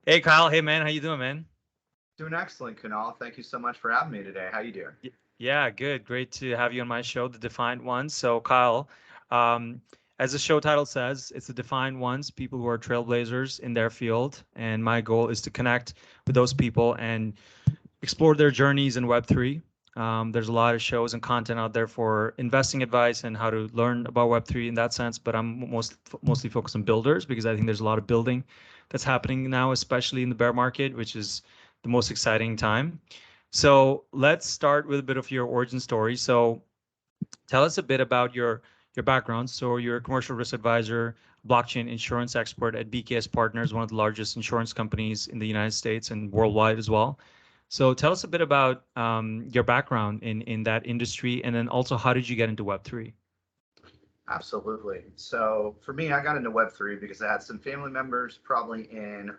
Hey Kyle, hey man, how you doing, man? Doing excellent, Kunal. Thank you so much for having me today. How you doing? Yeah, good. Great to have you on my show, The Defined Ones. So Kyle, um, as the show title says, it's the defined ones, people who are trailblazers in their field, and my goal is to connect with those people and explore their journeys in Web3. There's a lot of shows and content out there for investing advice and how to learn about Web3 in that sense, but I'm mostly focused on builders because I think there's a lot of building that's happening now, especially in the bear market, which is the most exciting time. So let's start with a bit of your origin story. So tell us a bit about your background. So you're a commercial risk advisor, blockchain insurance expert at BKS Partners, one of the largest insurance companies in the United States and worldwide as well. So tell us a bit about your background in that industry, and then also how did you get into Web3? Absolutely. So for me, I got into Web3 because I had some family members probably in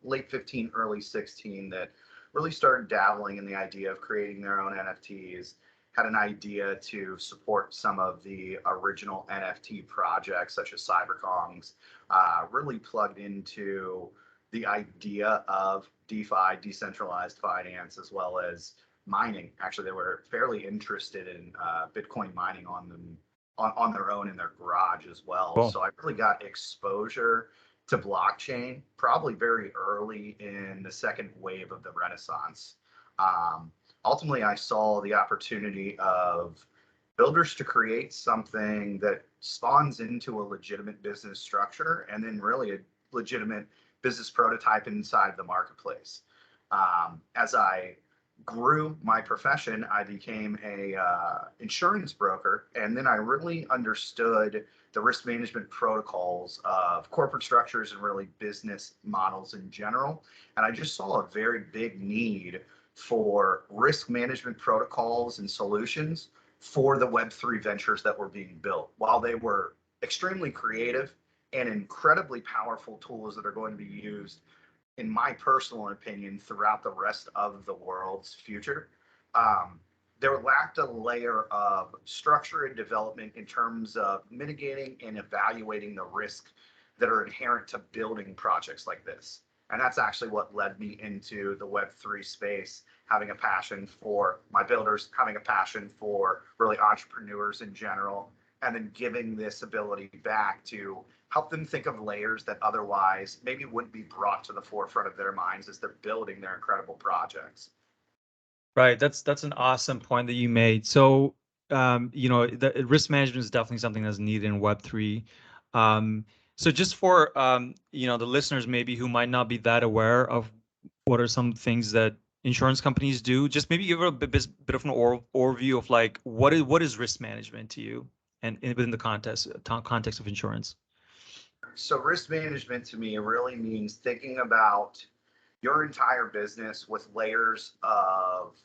late 15, early 16 that really started dabbling in the idea of creating their own NFTs, had an idea to support some of the original NFT projects such as Cyberkongs, really plugged into the idea of DeFi, decentralized finance, as well as mining. Actually, they were fairly interested in Bitcoin mining on their own in their garage as well. Cool. So I really got exposure to blockchain probably very early in the second wave of the Renaissance. Um, Ultimately, I saw the opportunity of builders to create something that spawns into a legitimate business structure and then really a legitimate business prototype inside the marketplace. As I grew my profession, I became a insurance broker, and then I really understood the risk management protocols of corporate structures and really business models in general. And I just saw a very big need for risk management protocols and solutions for the Web3 ventures that were being built. While they were extremely creative and incredibly powerful tools that are going to be used in my personal opinion, throughout the rest of the world's future. Um, there lacked a layer of structure and development in terms of mitigating and evaluating the risk that are inherent to building projects like this. And that's actually what led me into the Web3 space, having a passion for my builders, having a passion for really entrepreneurs in general, and then giving this ability back to help them think of layers that otherwise maybe wouldn't be brought to the forefront of their minds as they're building their incredible projects. Right. That's an awesome point that you made. So, the risk management is definitely something that's needed in Web3. So just for the listeners maybe who might not be that aware of what are some things that insurance companies do, just maybe give a bit of an overview of like what is risk management to you and within the context of insurance. So, risk management to me really means thinking about your entire business with layers of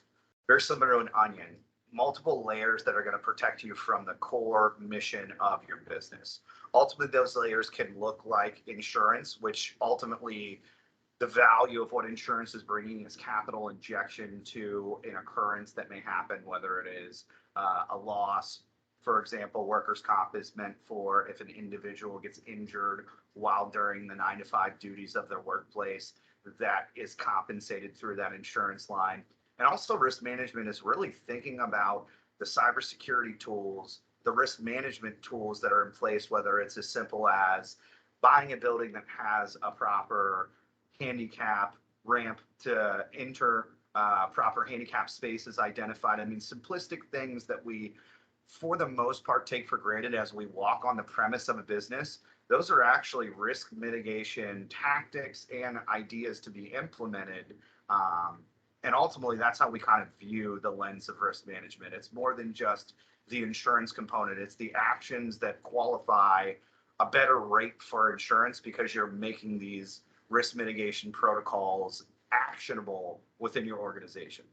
very similar to an onion, multiple layers that are going to protect you from the core mission of your business. Ultimately, those layers can look like insurance, which ultimately the value of what insurance is bringing is capital injection to an occurrence that may happen, whether it is a loss. For example, workers' comp is meant for if an individual gets injured while during the 9 to 5 duties of their workplace, that is compensated through that insurance line. And also, risk management is really thinking about the cybersecurity tools, the risk management tools that are in place, whether it's as simple as buying a building that has a proper handicap ramp to enter proper handicap spaces identified. I mean, simplistic things that we, for the most part, take for granted as we walk on the premise of a business. Those are actually risk mitigation tactics and ideas to be implemented. And ultimately, that's how we kind of view the lens of risk management. It's more than just the insurance component, it's the actions that qualify a better rate for insurance because you're making these risk mitigation protocols actionable within your organization.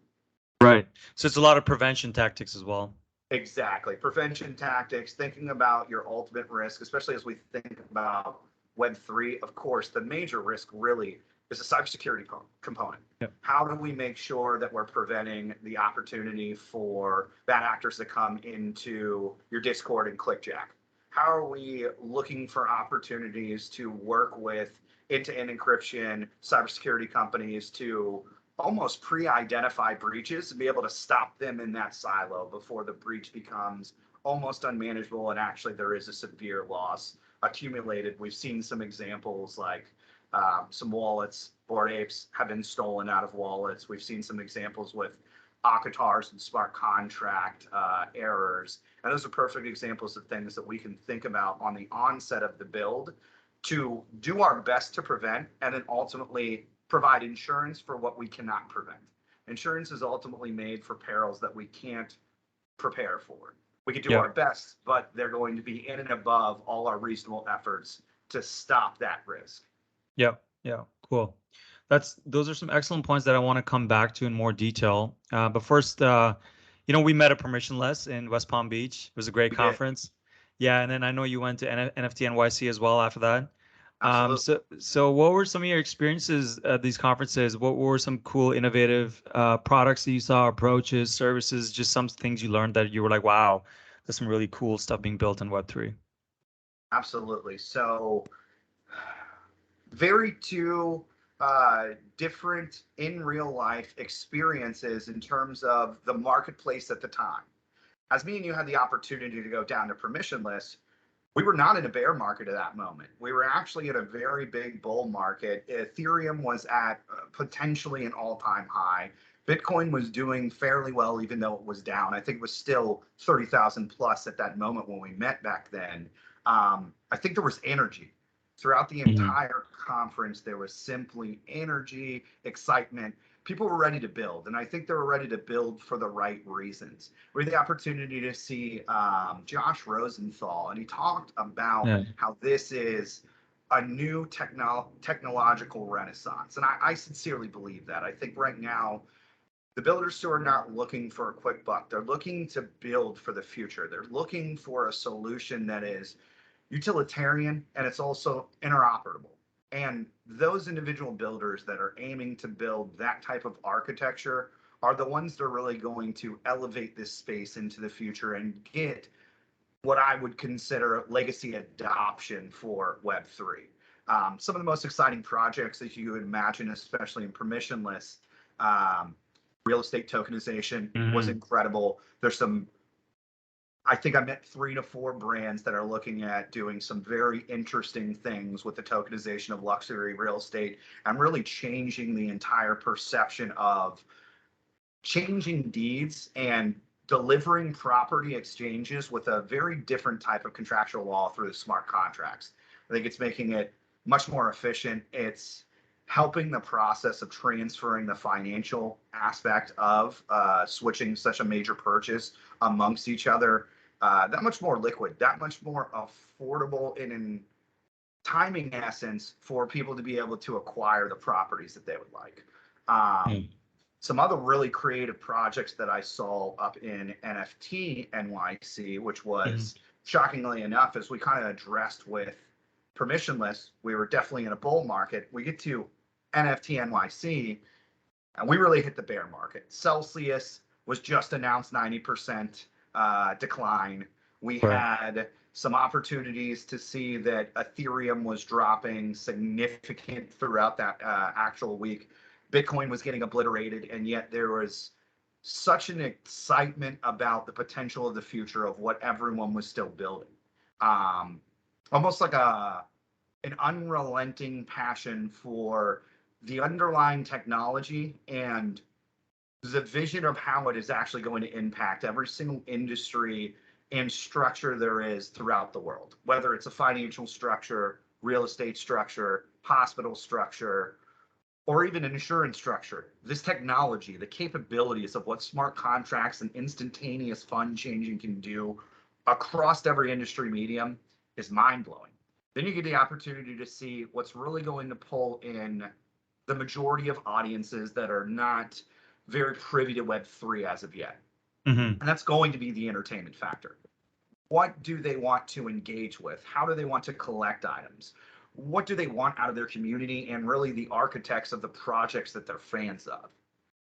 Right. So it's a lot of prevention tactics as well. Exactly. Prevention tactics, thinking about your ultimate risk, especially as we think about Web3. Of course, the major risk really is a cybersecurity component. Yep. How do we make sure that we're preventing the opportunity for bad actors to come into your Discord and clickjack? How are we looking for opportunities to work with end-to-end encryption, cybersecurity companies to almost pre-identify breaches and be able to stop them in that silo before the breach becomes almost unmanageable and actually there is a severe loss accumulated. We've seen some examples like some wallets, Bored Apes have been stolen out of wallets. We've seen some examples with Akatars and smart contract errors. And those are perfect examples of things that we can think about on the onset of the build to do our best to prevent and then ultimately provide insurance for what we cannot prevent. Insurance is ultimately made for perils that we can't prepare for. We can do our best, but they're going to be in and above all our reasonable efforts to stop that risk. Yeah, cool. Those are some excellent points that I want to come back to in more detail. But first, we met at Permissionless in West Palm Beach. It was a great conference. Yeah, and then I know you went to NFT.NYC as well after that. So what were some of your experiences at these conferences? What were some cool, innovative products that you saw, approaches, services, just some things you learned that you were like, wow, there's some really cool stuff being built in Web3? Absolutely. So very two different in real life experiences in terms of the marketplace at the time. As me and you had the opportunity to go down to Permissionless, we were not in a bear market at that moment. We were actually in a very big bull market. Ethereum was at potentially an all-time high. Bitcoin was doing fairly well, even though it was down. I think it was still 30,000 plus at that moment when we met back then. I think there was energy. Throughout the entire conference, there was simply energy, excitement. People were ready to build, and I think they were ready to build for the right reasons. We had the opportunity to see Josh Rosenthal, and he talked about how this is a new technological renaissance, and I sincerely believe that. I think right now, the builders who are not looking for a quick buck, they're looking to build for the future. They're looking for a solution that is utilitarian and it's also interoperable. And those individual builders that are aiming to build that type of architecture are the ones that are really going to elevate this space into the future and get what I would consider legacy adoption for Web3. Some of the most exciting projects that you would imagine, especially in permissionless, real estate tokenization was incredible. I think I met 3 to 4 brands that are looking at doing some very interesting things with the tokenization of luxury real estate and really changing the entire perception of changing deeds and delivering property exchanges with a very different type of contractual law through smart contracts. I think it's making it much more efficient. It's helping the process of transferring the financial aspect of switching such a major purchase amongst each other that much more liquid, that much more affordable in timing essence for people to be able to acquire the properties that they would like. Some other really creative projects that I saw up in NFT.NYC, which was shockingly enough, as we kind of addressed with Permissionless, we were definitely in a bull market. We get to NFT.NYC and we really hit the bear market. Celsius was just announced 90% decline. We had some opportunities to see that Ethereum was dropping significant throughout that actual week. Bitcoin was getting obliterated, and yet there was such an excitement about the potential of the future of what everyone was still building. Almost like an unrelenting passion for the underlying technology and the vision of how it is actually going to impact every single industry and structure there is throughout the world, whether it's a financial structure, real estate structure, hospital structure, or even an insurance structure. This technology, the capabilities of what smart contracts and instantaneous fund changing can do across every industry medium is mind-blowing. Then you get the opportunity to see what's really going to pull in the majority of audiences that are not very privy to Web3 as of yet. And that's going to be the entertainment factor. What do they want to engage with? How do they want to collect items? What do they want out of their community and really the architects of the projects that they're fans of?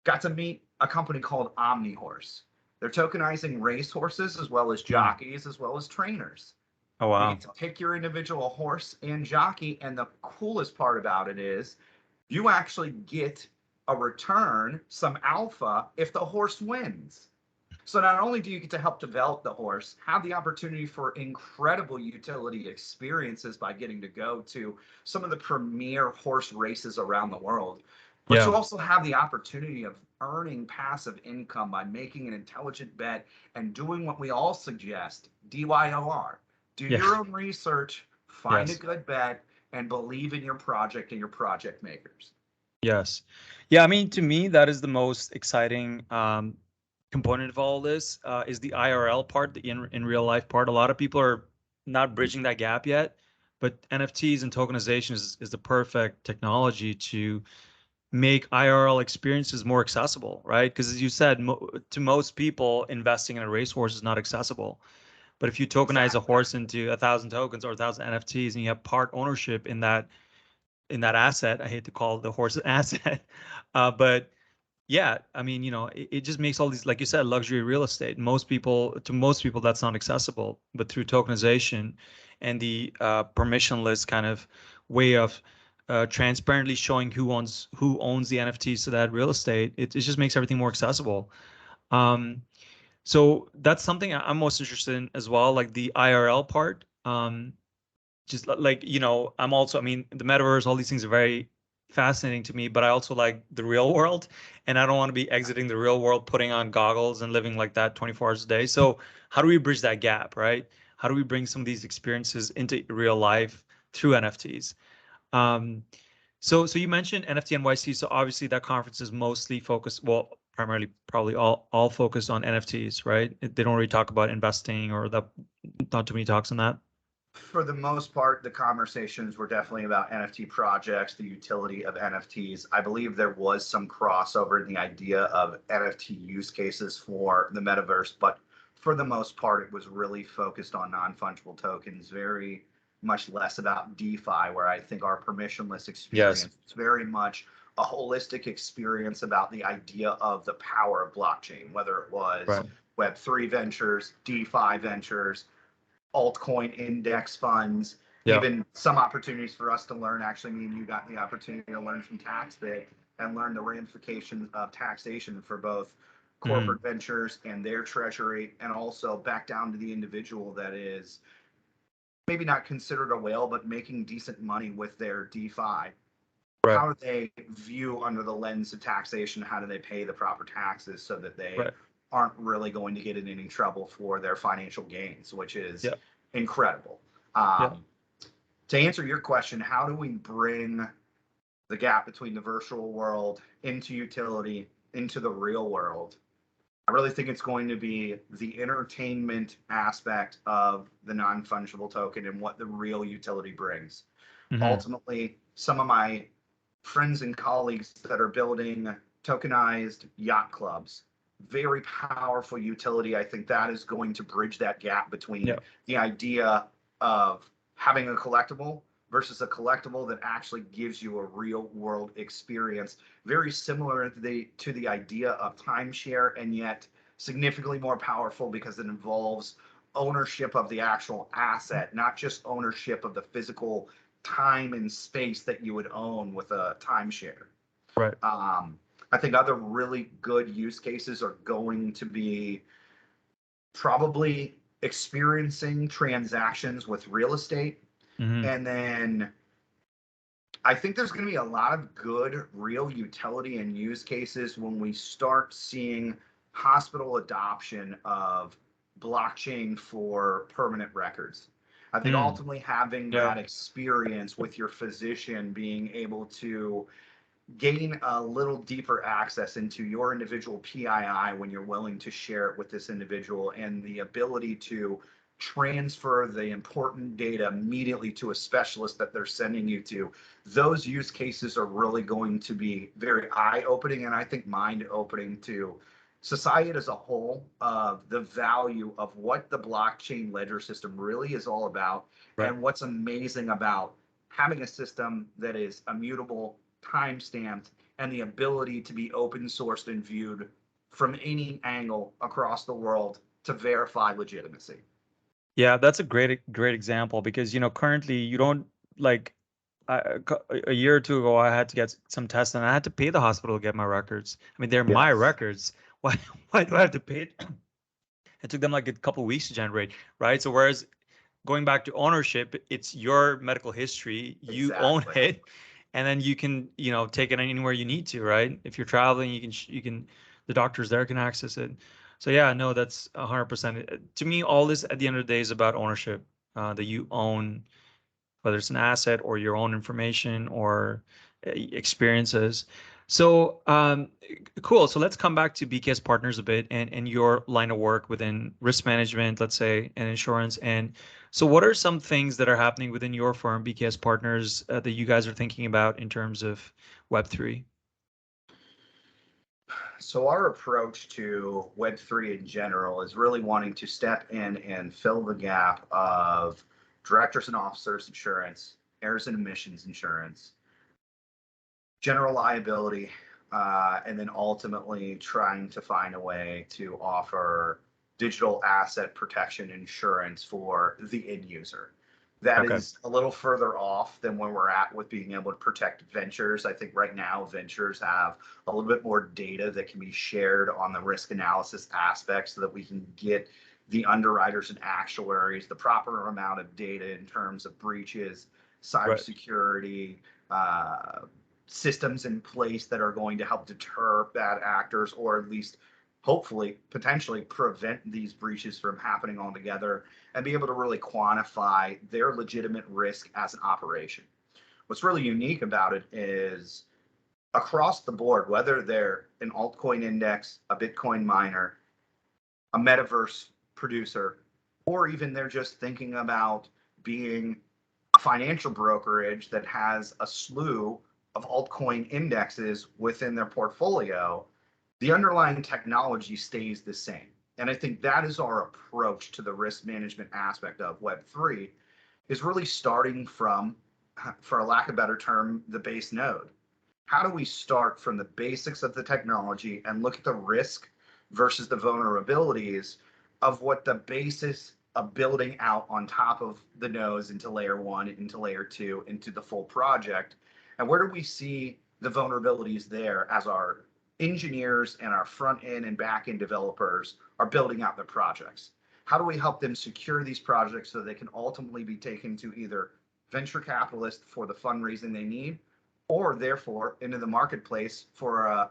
Got to meet a company called Omnihorse. They're tokenizing racehorses as well as jockeys, as well as trainers. Oh, You wow. get to pick your individual horse and jockey, and the coolest part about it is you actually get a return, some alpha, if the horse wins. So not only do you get to help develop the horse, have the opportunity for incredible utility experiences by getting to go to some of the premier horse races around the world, but Yeah. you also have the opportunity of earning passive income by making an intelligent bet and doing what we all suggest, DYOR. Do Yeah. your own research, find a Yes. good bet, and believe in your project and your project makers. Yes. Yeah, I mean, to me, that is the most exciting component of all this is the IRL part, the in real life part. A lot of people are not bridging that gap yet, but NFTs and tokenization is the perfect technology to make IRL experiences more accessible, right? Because as you said, to most people, investing in a racehorse is not accessible. But if you tokenize a Exactly. horse into 1,000 tokens or 1,000 NFTs and you have part ownership in that asset. I hate to call the horse an asset, but yeah, I mean, it just makes all these, like you said, luxury real estate. To most people, that's not accessible. But through tokenization and the permissionless kind of way of transparently showing who owns the NFTs to that real estate, it just makes everything more accessible. Um, so that's something I'm most interested in as well, like the IRL part. Just like I'm also, I mean, the metaverse, all these things are very fascinating to me, but I also like the real world, and I don't want to be exiting the real world, putting on goggles and living like that 24 hours a day. So how do we bridge that gap, right? How do we bring some of these experiences into real life through NFTs? um so you mentioned NFT.NYC, so obviously that conference is mostly focused, well, primarily probably all focused on NFTs, right? They don't really talk about investing, or that, not too many talks on that. For the most part, the conversations were definitely about NFT projects, the utility of NFTs. I believe there was some crossover in the idea of NFT use cases for the metaverse, but for the most part, it was really focused on non-fungible tokens, very much less about DeFi, where I think our permissionless Yes. experience is very much a holistic experience about the idea of the power of blockchain, whether it was Right. Web3 ventures, DeFi ventures, altcoin index funds, Yeah. even some opportunities for us to learn. Actually, me and you got the opportunity to learn from TaxBit and learn the ramifications of taxation for both Mhm. corporate ventures and their treasury, and also back down to the individual that is maybe not considered a whale, but making decent money with their DeFi. Right. How do they view under the lens of taxation? How do they pay the proper taxes so that they Right. aren't really going to get in any trouble for their financial gains, which is Yeah. incredible. Yeah. To answer your question, how do we bring the gap between the virtual world into utility, into the real world? I really think it's going to be the entertainment aspect of the non fungible token and what the real utility brings. Mhm. Ultimately, some of my friends and colleagues that are building tokenized yacht clubs, very powerful utility. I think that is going to bridge that gap between Yeah. the idea of having a collectible versus a collectible that actually gives you a real world experience, very similar to the idea of timeshare, and yet significantly more powerful because it involves ownership of the actual asset, not just ownership of the physical time and space that you would own with a timeshare. Right. Um, I think other really good use cases are going to be probably experiencing transactions with real estate. Mhm. And then I think there's going to be a lot of good real utility and use cases when we start seeing hospital adoption of blockchain for permanent records. I think Mm. ultimately having Yeah. that experience with your physician, being able to gain a little deeper access into your individual PII when you're willing to share it with this individual, and the ability to transfer the important data immediately to a specialist that they're sending you to. Those use cases are really going to be very eye-opening, and I think mind-opening to society as a whole, of the value of what the blockchain ledger system really is all about, Right. and what's amazing about having a system that is immutable, time stamped, and the ability to be open sourced and viewed from any angle across the world to verify legitimacy. Yeah, that's a great example because currently you don't like a year or two ago I had to get some tests and I had to pay the hospital to get my records. I mean, they're my Yes. records. Why why do I have to pay it? It took them like a couple of weeks to generate, right? So whereas going back to ownership, it's your medical history, you own Exactly. it, and then you can, take it anywhere you need to, right? If you're traveling, you can the doctors there can access it. So yeah, no, that's 100%. To me, all this at the end of the day is about ownership, that you own, whether it's an asset or your own information or experiences. So cool. So let's come back to BKS Partners a bit and your line of work within risk management, let's say, and insurance. And so what are some things that are happening within your firm, BKS Partners, that you guys are thinking about in terms of Web3? So our approach to Web3 in general is really wanting to step in and fill the gap of directors and officers insurance, errors and emissions insurance, general liability, and then ultimately trying to find a way to offer digital asset protection insurance for the end user. That Okay. is a little further off than where we're at with being able to protect ventures. I think right now ventures have a little bit more data that can be shared on the risk analysis aspect so that we can get the underwriters and actuaries the proper amount of data in terms of breaches, Right. cybersecurity, uh, systems in place that are going to help deter bad actors or at least hopefully potentially prevent these breaches from happening altogether and be able to really quantify their legitimate risk as an operation. What's really unique about it is across the board, whether they're an altcoin index, a Bitcoin miner, a metaverse producer, or even they're just thinking about being a financial brokerage that has a slew of altcoin indexes within their portfolio, the underlying technology stays the same. And I think that is our approach to the risk management aspect of Web3 is really starting from, for a lack of a better term, the base node. How do we start from the basics of the technology and look at the risk versus the vulnerabilities of what the basis of building out on top of the nodes into layer one, into layer two, into the full project? And where do we see the vulnerabilities there as our engineers and our front end and back end developers are building out their projects? How do we help them secure these projects so they can ultimately be taken to either venture capitalists for the fundraising they need, or therefore into the marketplace for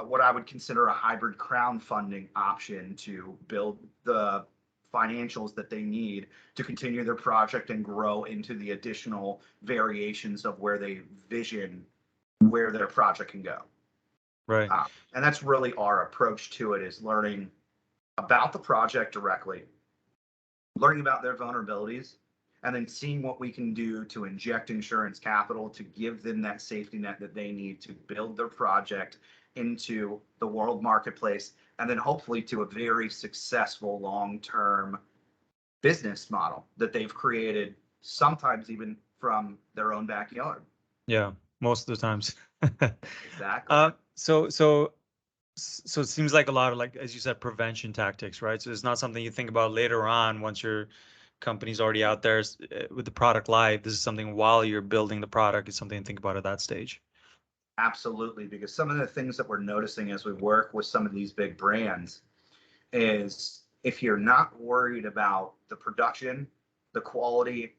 what I would consider a hybrid crowdfunding option to build the financials that they need to continue their project and grow into the additional variations of where they vision where their project can go. Right. And that's really our approach to it, is learning about the project directly, learning about their vulnerabilities, and then seeing what we can do to inject insurance capital to give them that safety net that they need to build their project into the world marketplace, and then hopefully to a very successful long-term business model that they've created, sometimes even from their own backyard. Yeah, most of the times. Exactly. So it seems like a lot of, like, as you said, prevention tactics, right? So it's not something you think about later on once your company's already out there with the product live. This is something while you're building the product. It's something to think about at that stage. Absolutely, because some of the things that we're noticing as we work with some of these big brands is if you're not worried about the production, the quality,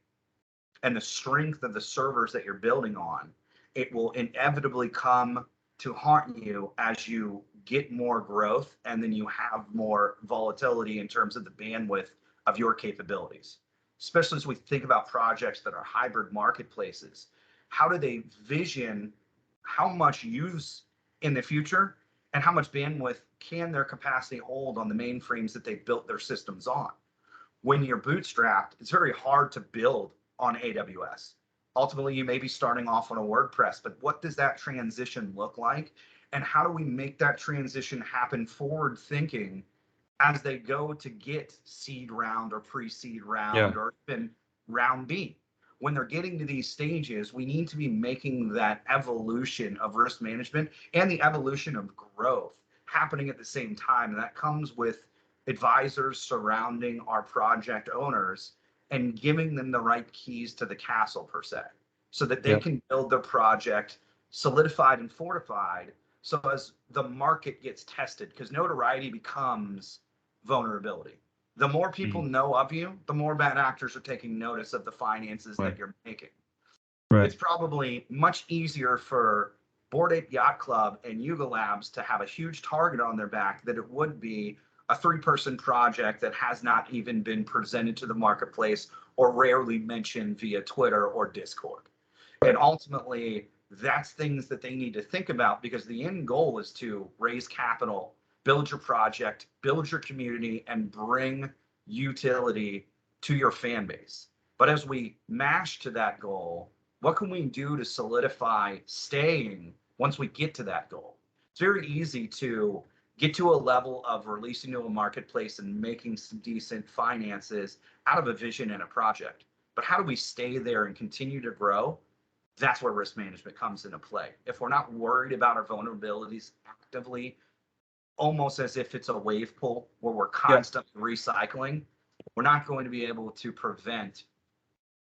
and the strength of the servers that you're building on, it will inevitably come to haunt you as you get more growth and then you have more volatility in terms of the bandwidth of your capabilities. Especially as we think about projects that are hybrid marketplaces, how do they vision how much use in the future and how much bandwidth can their capacity hold on the mainframes that they built their systems on? When you're bootstrapped, it's very hard to build on AWS. Ultimately, you may be starting off on a WordPress, but what does that transition look like? And how do we make that transition happen forward thinking as they go to get seed round or pre-seed Yeah. round or even round B? When they're getting to these stages, we need to be making that evolution of risk management and the evolution of growth happening at the same time. And that comes with advisors surrounding our project owners and giving them the right keys to the castle per se, so that they Yeah. can build their project solidified and fortified. So as the market gets tested, because notoriety becomes vulnerability. The more people Mm. know of you, the more bad actors are taking notice of the finances Right. that you're making. Right. It's probably much easier for Bored Ape Yacht Club and Yuga Labs to have a huge target on their back than it would be a 3-person project that has not even been presented to the marketplace or rarely mentioned via Twitter or Discord. And Right. ultimately, that's things that they need to think about, because the end goal is to raise capital, build your project, build your community, and bring utility to your fan base. But as we mash to that goal, what can we do to solidify staying once we get to that goal? It's very easy to get to a level of releasing to a marketplace and making some decent finances out of a vision and a project. But how do we stay there and continue to grow? That's where risk management comes into play. If we're not worried about our vulnerabilities actively, almost as if it's a wave pool where we're Yeah. constantly recycling, we're not going to be able to prevent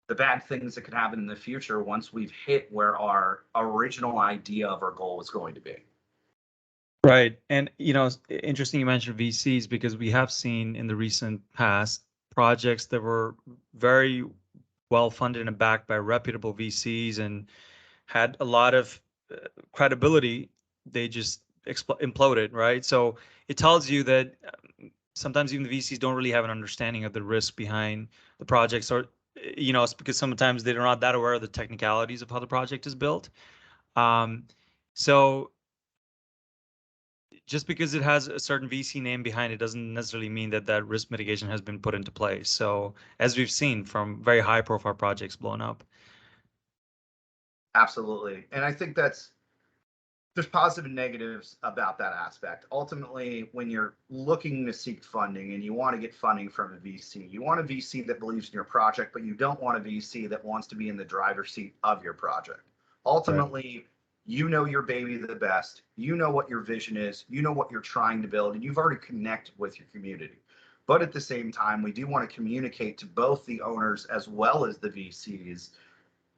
the bad things that could happen in the future once we've hit where our original idea of our goal is going to be. Right. And, it's interesting you mentioned VCs, because we have seen in the recent past projects that were very well funded and backed by reputable VCs and had a lot of credibility. They just imploded, right? So it tells you that sometimes even the VCs don't really have an understanding of the risk behind the projects, or, it's because sometimes they're not that aware of the technicalities of how the project is built. Um, so just because it has a certain VC name behind it doesn't necessarily mean that that risk mitigation has been put into place. So as we've seen from very high profile projects blown up. Absolutely. And I think there's positive and negatives about that aspect. Ultimately, when you're looking to seek funding and you want to get funding from a VC, you want a VC that believes in your project, but you don't want a VC that wants to be in the driver's seat of your project. Right. Ultimately, you know your baby the best. You know what your vision is. You know what you're trying to build, and you've already connected with your community. But at the same time, we do want to communicate to both the owners as well as the VCs.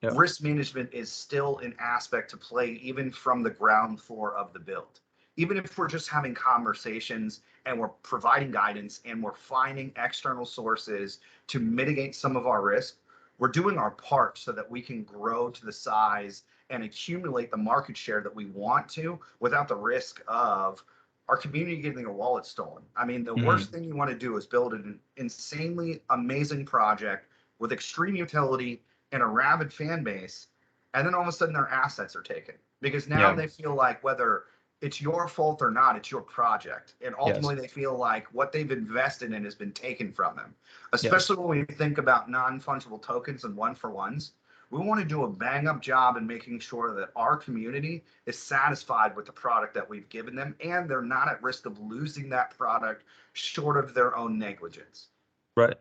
Yeah. Risk management is still an aspect to play even from the ground floor of the build. Even if we're just having conversations and we're providing guidance and we're finding external sources to mitigate some of our risk, we're doing our part so that we can grow to the size and accumulate the market share that we want to without the risk of our community getting their wallet stolen. I mean, the Mhm. worst thing you want to do is build an insanely amazing project with extreme utility and a rabid fan base, and then all of a sudden their assets are taken, because now Yeah. they feel like whether it's your fault or not, it's your project, and Yes. ultimately they feel like what they've invested in has been taken from them. Yes. Especially when we think about non-fungible tokens and one-for-ones, we want to do a bang-up job in making sure that our community is satisfied with the product that we've given them, and they're not at risk of losing that product short of their own negligence. Right.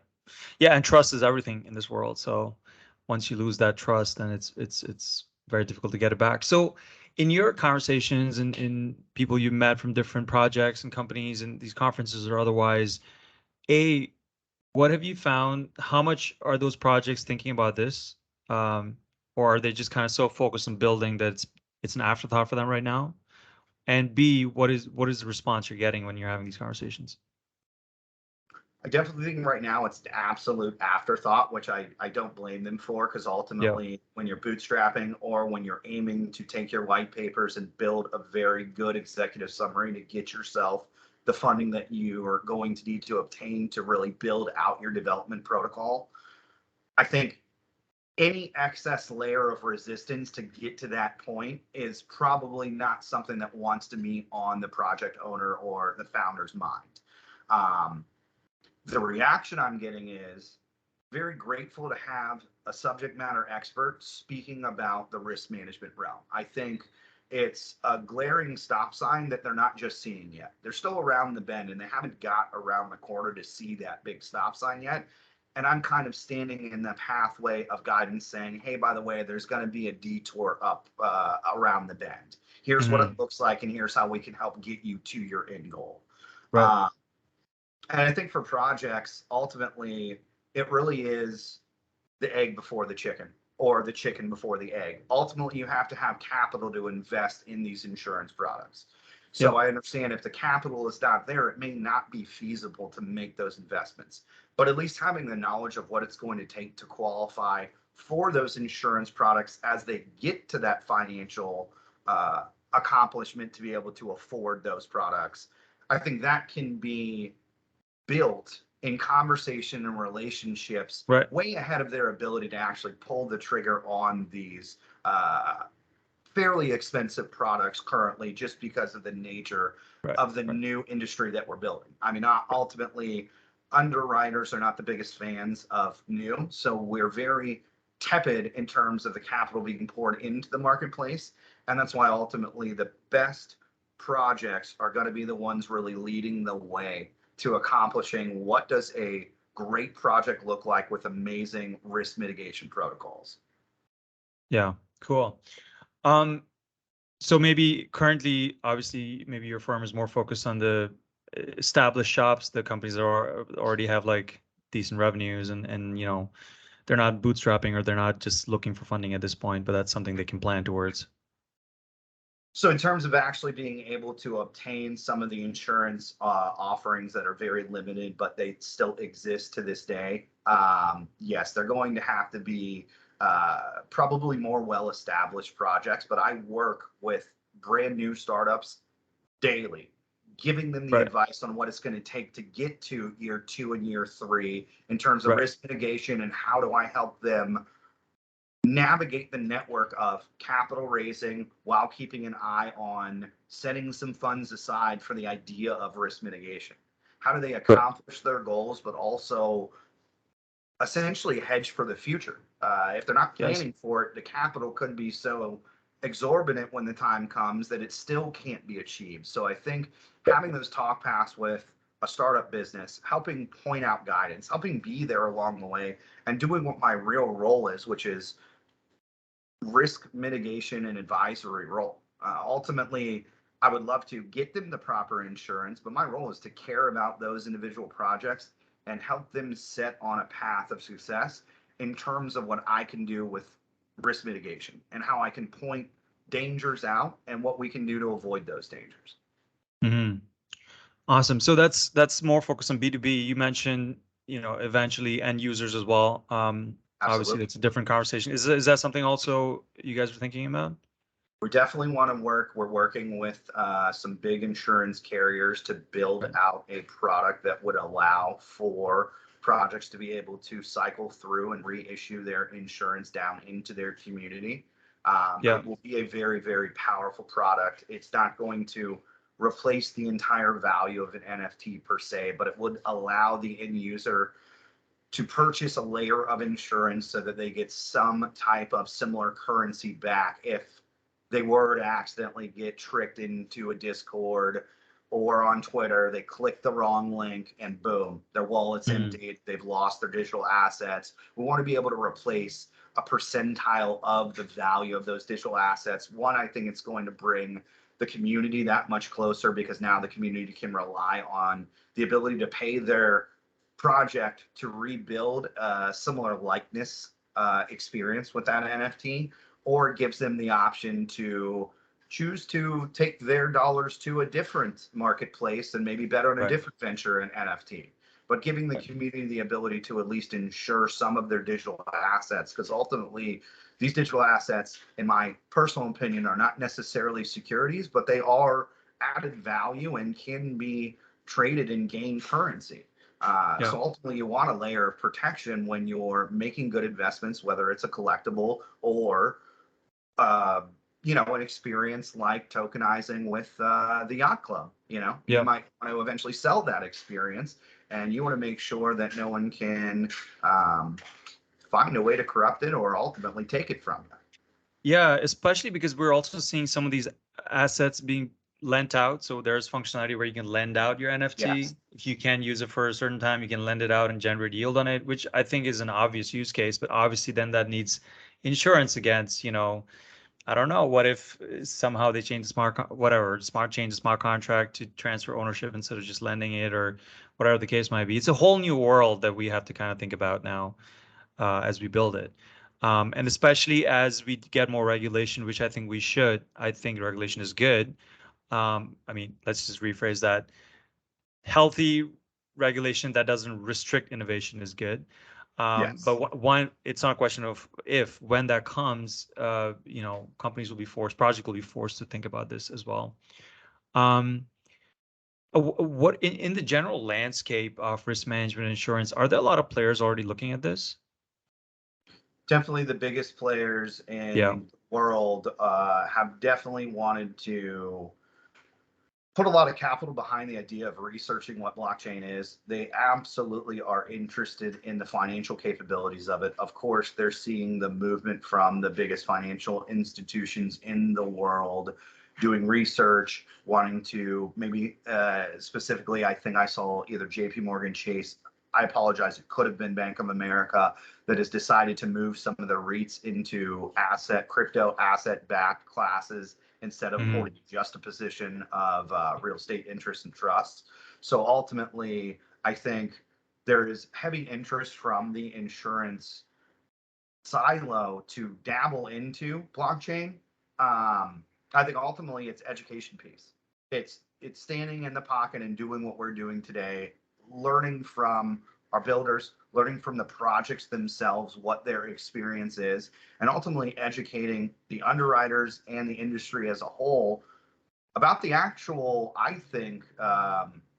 Yeah, and trust is everything in this world. So once you lose that trust, then it's very difficult to get it back. So in your conversations and in people you met from different projects and companies and these conferences or otherwise, what have you found? How much are those projects thinking about this? Or are they just kind of so focused on building that it's an afterthought for them right now? And B, what is the response you're getting when you're having these conversations? I definitely think right now it's the absolute afterthought, which I don't blame them for, because Yeah. ultimately, when you're bootstrapping or when you're aiming to take your white papers and build a very good executive summary to get yourself the funding that you are going to need to obtain to really build out your development protocol, I think any excess layer of resistance to get to that point is probably not something that wants to be on the project owner or the founder's mind. Um, the reaction I'm getting is very grateful to have a subject matter expert speaking about the risk management realm. I think it's a glaring stop sign that they're not just seeing yet. They're still around the bend and they haven't got around the corner to see that big stop sign yet. And I'm kind of standing in the pathway of guidance saying, hey, by the way, there's going to be a detour up around the bend. Here's what it Hmm. looks like, and here's how we can help get you to your end goal. Right. Uh, And I think for projects, ultimately, it really is the egg before the chicken, or the chicken before the egg. Ultimately, you have to have capital to invest in these insurance products. So Yep. I understand if the capital is not there, it may not be feasible to make those investments. But at least having the knowledge of what it's going to take to qualify for those insurance products as they get to that financial accomplishment to be able to afford those products, I think that can be built in conversation and relationships Right. way ahead of their ability to actually pull the trigger on these fairly expensive products currently, just because of the nature Right. of the Right. new industry that we're building. I mean, ultimately, underwriters are not the biggest fans of new, so we're very tepid in terms of the capital being poured into the marketplace. And that's why ultimately the best projects are going to be the ones really leading the way to accomplishing what does a great project look like with amazing risk mitigation protocols. Yeah. Cool. Um, so maybe currently, obviously, maybe your firm is more focused on the established shops, the companies that already have like decent revenues, and they're not bootstrapping, or they're not just looking for funding at this point, but that's something they can plan towards. So in terms of actually being able to obtain some of the insurance offerings that are very limited, but they still exist to this day, yes, they're going to have to be probably more well-established projects. But I work with brand new startups daily, giving them the Right. advice on what it's going to take to get to year 2 and year 3 in terms of Right. risk mitigation, and how do I help them navigate the network of capital raising while keeping an eye on setting some funds aside for the idea of risk mitigation. How do they Right. accomplish their goals, but also essentially hedge for the future? If they're not Yes. planning for it, the capital could be so exorbitant when the time comes that it still can't be achieved. So I think having those talk paths with a startup business, helping point out guidance, helping be there along the way, and doing what my real role is, which is risk mitigation and advisory role. Ultimately, I would love to get them the proper insurance, but my role is to care about those individual projects and help them set on a path of success in terms of what I can do with risk mitigation and how I can point dangers out and what we can do to avoid those dangers. Hmm. Awesome. So that's more focused on B2B. You mentioned, eventually end users as well. Obviously, Absolutely. that's a different conversation. Is that something also you guys are thinking about? We definitely want to work. We're working with some big insurance carriers to build Right. out a product that would allow for projects to be able to cycle through and reissue their insurance down into their community. Yeah. It will be a very, very powerful product. It's not going to replace the entire value of an NFT per se, but it would allow the end user to purchase a layer of insurance so that they get some type of similar currency back if they were to accidentally get tricked into a Discord or on Twitter. They click the wrong link and boom, their wallet's Mhm. empty. They've lost their digital assets. We want to be able to replace a percentile of the value of those digital assets. One, I think it's going to bring the community that much closer, because now the community can rely on the ability to pay their project to rebuild a similar likeness experience with that NFT, or it gives them the option to choose to take their dollars to a different marketplace and maybe bet on a Right. different venture in NFT. But giving the Right. community the ability to at least insure some of their digital assets, because ultimately these digital assets, in my personal opinion, are not necessarily securities, but they are added value and can be traded and gain currency. Yeah. So ultimately, you want a layer of protection when you're making good investments, whether it's a collectible or uh, an experience like tokenizing with the yacht club. You Yeah. might want to eventually sell that experience, and you want to make sure that no one can um, find a way to corrupt it or ultimately take it from you. Yeah, especially because we're also seeing some of these assets being lent out. So there's functionality where you can lend out your Yes. NFT. If you can use it for a certain time, you can lend it out and generate yield on it, which I think is an obvious use case. But obviously, then that needs insurance against, I don't know. What if somehow they change the smart contract to transfer ownership instead of just lending it, or whatever the case might be. It's a whole new world that we have to kind of think about now as we build it. And especially as we get more regulation, which I think we should. I think regulation is good. I mean, let's just rephrase that. Healthy regulation that doesn't restrict innovation is good. Yes. But one, it's not a question of if, when that comes, companies will be forced, projects will be forced to think about this as well. What in the general landscape of risk management and insurance, are there a lot of players already looking at this? Definitely the biggest players Yeah. in the world have definitely wanted to put a lot of capital behind the idea of researching what blockchain is. They absolutely are interested in the financial capabilities of it. Of course, they're seeing the movement from the biggest financial institutions in the world doing research, wanting to maybe specifically, I think I saw either JP Morgan Chase. I apologize, it could have been Bank of America that has decided to move some of the REITs into crypto asset backed classes instead of Hmm. holding just a position of real estate interest and trusts. So ultimately, I think there is heavy interest from the insurance silo to dabble into blockchain. I think ultimately it's education piece. It's standing in the pocket and doing what we're doing today, learning from our builders, learning from the projects themselves, what their experience is, and ultimately educating the underwriters and the industry as a whole about the actual, I think,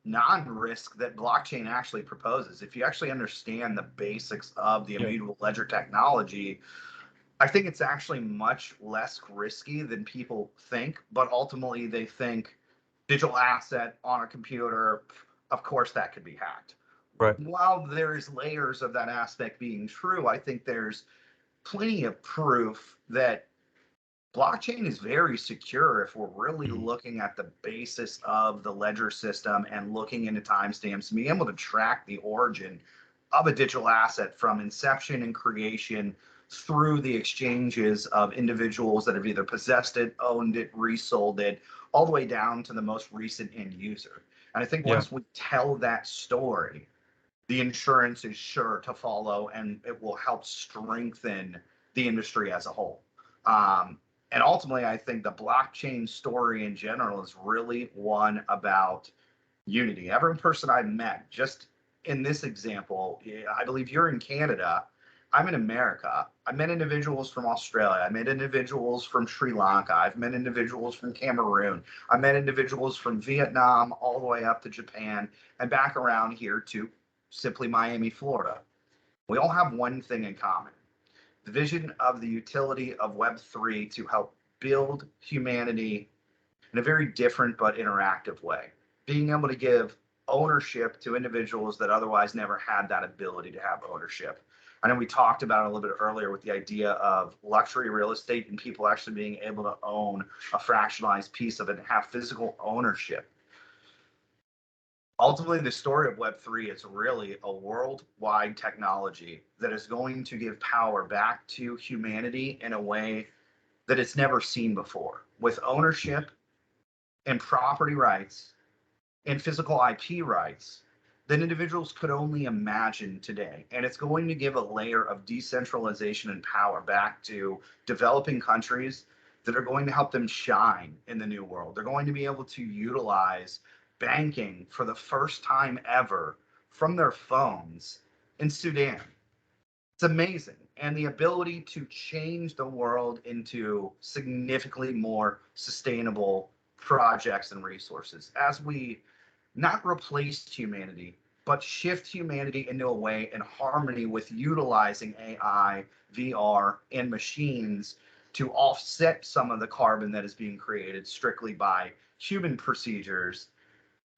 non-risk that blockchain actually proposes. If you actually understand the basics of the Yeah. immutable ledger technology, I think it's actually much less risky than people think. But ultimately, they think digital asset on a computer, of course, that could be hacked. Right. While there's layers of that aspect being true, I think there's plenty of proof that blockchain is very secure if we're really Mhm. looking at the basis of the ledger system and looking into timestamps and being able to track the origin of a digital asset from inception and creation through the exchanges of individuals that have either possessed it, owned it, resold it, all the way down to the most recent end user. And I think Yeah. once we tell that story, the insurance is sure to follow and it will help strengthen the industry as a whole. And ultimately, I think the blockchain story in general is really one about unity. Every person I've met, just in this example, I believe you're in Canada. I'm in America. I met individuals from Australia. I met individuals from Sri Lanka. I've met individuals from Cameroon. I met individuals from Vietnam all the way up to Japan and back around here to simply Miami, Florida. We all have one thing in common: the vision of the utility of Web3 to help build humanity in a very different but interactive way. Being able to give ownership to individuals that otherwise never had that ability to have ownership. I know we talked about it a little bit earlier with the idea of luxury real estate and people actually being able to own a fractionalized piece of it and have physical ownership. Ultimately, the story of Web3 is really a worldwide technology that is going to give power back to humanity in a way that it's never seen before, with ownership and property rights and physical IP rights that individuals could only imagine today. And it's going to give a layer of decentralization and power back to developing countries that are going to help them shine in the new world. They're going to be able to utilize banking for the first time ever from their phones in Sudan. It's amazing. And the ability to change the world into significantly more sustainable projects and resources as we not replace humanity, but shift humanity into a way in harmony with utilizing AI, VR, and machines to offset some of the carbon that is being created strictly by human procedures.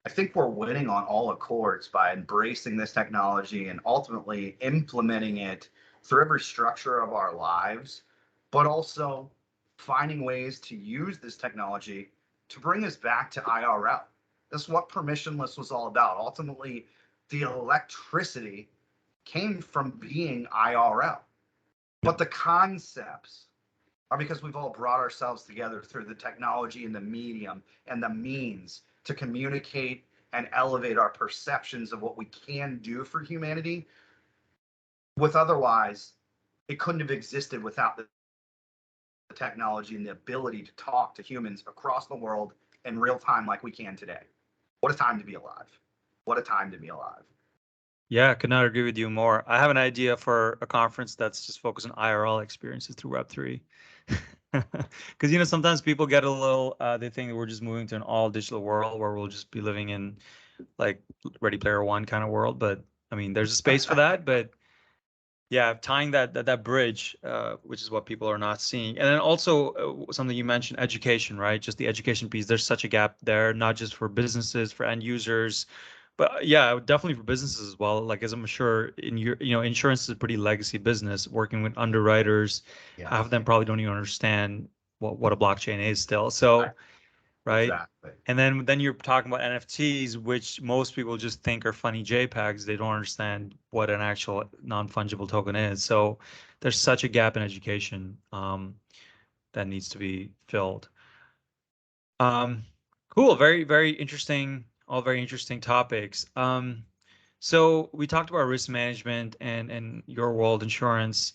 I think we're winning on all accords by embracing this technology and ultimately implementing it through every structure of our lives, but also finding ways to use this technology to bring us back to IRL. That's what permissionless was all about. Ultimately, the electricity came from being IRL, Yeah. but the concepts are because we've all brought ourselves together through the technology and the medium and the means to communicate and elevate our perceptions of what we can do for humanity. With otherwise, it couldn't have existed without the technology and the ability to talk to humans across the world in real time like we can today. What a time to be alive. What a time to be alive. Yeah, I could not agree with you more. I have an idea for a conference that's just focused on IRL experiences through Web3. Because, you know, sometimes people get a little, they think that we're just moving to an all digital world where we'll just be living in like Ready Player One kind of world. But I mean, there's a space for that. But yeah, tying that bridge, which is what people are not seeing. And then also something you mentioned, education, right? Just the education piece. There's such a gap there, not just for businesses, for end users, but yeah, definitely for businesses as well. Like as I'm sure in your, you know, insurance is a pretty legacy business, working with underwriters. Half of them probably don't even understand what a blockchain is still. So, right. Exactly. And then you're talking about NFTs, which most people just think are funny JPEGs. They don't understand what an actual non-fungible token is. So there's such a gap in education that needs to be filled. Cool. Very, very interesting. All very interesting topics. So we talked about risk management and your world insurance.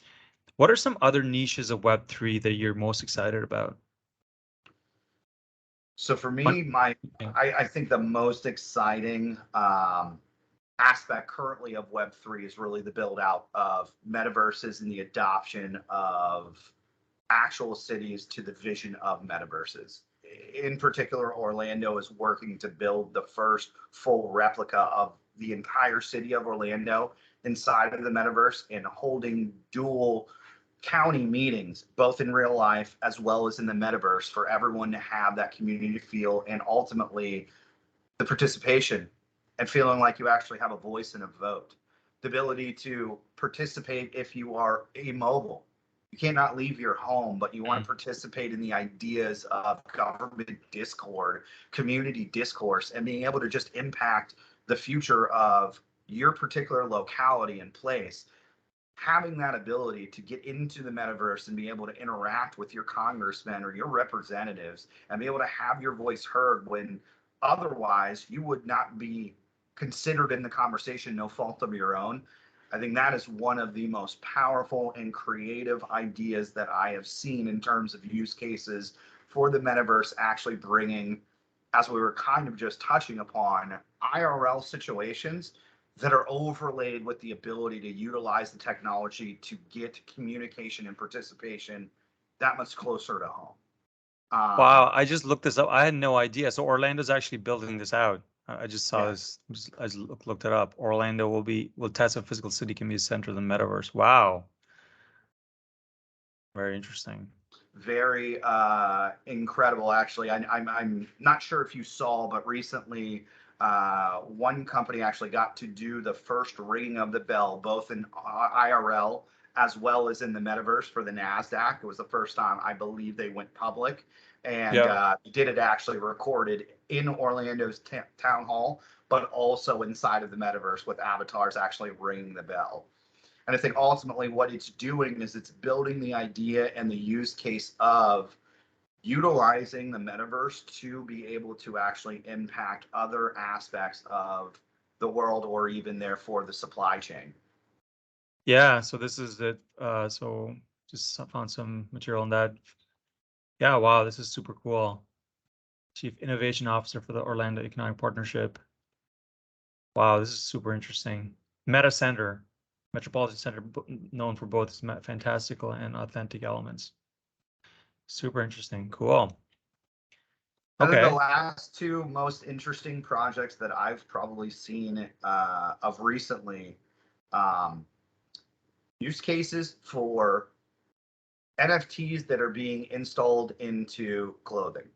What are some other niches of Web3 that you're most excited about? So for One, me, yeah. I think the most exciting aspect currently of Web3 is really the build out of metaverses and the adoption of actual cities to the vision of metaverses. In particular, Orlando is working to build the first full replica of the entire city of Orlando inside of the metaverse and holding dual county meetings, both in real life as well as in the metaverse, for everyone to have that community feel and ultimately the participation and feeling like you actually have a voice and a vote. The ability to participate if you are immobile. You cannot leave your home, but you want to participate in the ideas of government discord, community discourse, and being able to just impact the future of your particular locality and place. Having that ability to get into the metaverse and be able to interact with your congressmen or your representatives and be able to have your voice heard when otherwise you would not be considered in the conversation, no fault of your own. I think that is one of the most powerful and creative ideas that I have seen in terms of use cases for the metaverse, actually bringing, as we were kind of just touching upon, IRL situations that are overlaid with the ability to utilize the technology to get communication and participation that much closer to home. Wow, I just looked this up. I had no idea. So Orlando's actually building this out. I just saw Yeah, this. I just looked it up. Orlando will test a physical city can be a center of the metaverse. Wow, very interesting. very incredible. Actually, I'm not sure if you saw, but recently one company actually got to do the first ringing of the bell, both in IRL as well as in the metaverse for the NASDAQ. It was the first time I believe they went public, and Yeah. did it actually recorded in Orlando's town hall, but also inside of the metaverse with avatars actually ringing the bell. And I think ultimately what it's doing is it's building the idea and the use case of utilizing the metaverse to be able to actually impact other aspects of the world or even therefore the supply chain. Yeah, so this is it. So just found some material on that. Yeah, wow, this is super cool. Chief Innovation Officer for the Orlando Economic Partnership. Wow, this is super interesting. Meta Center, Metropolitan Center, known for both its fantastical and authentic elements. Super interesting. Cool. I think the Okay. last two most interesting projects that I've probably seen of recently, um, use cases for NFTs that are being installed into clothing.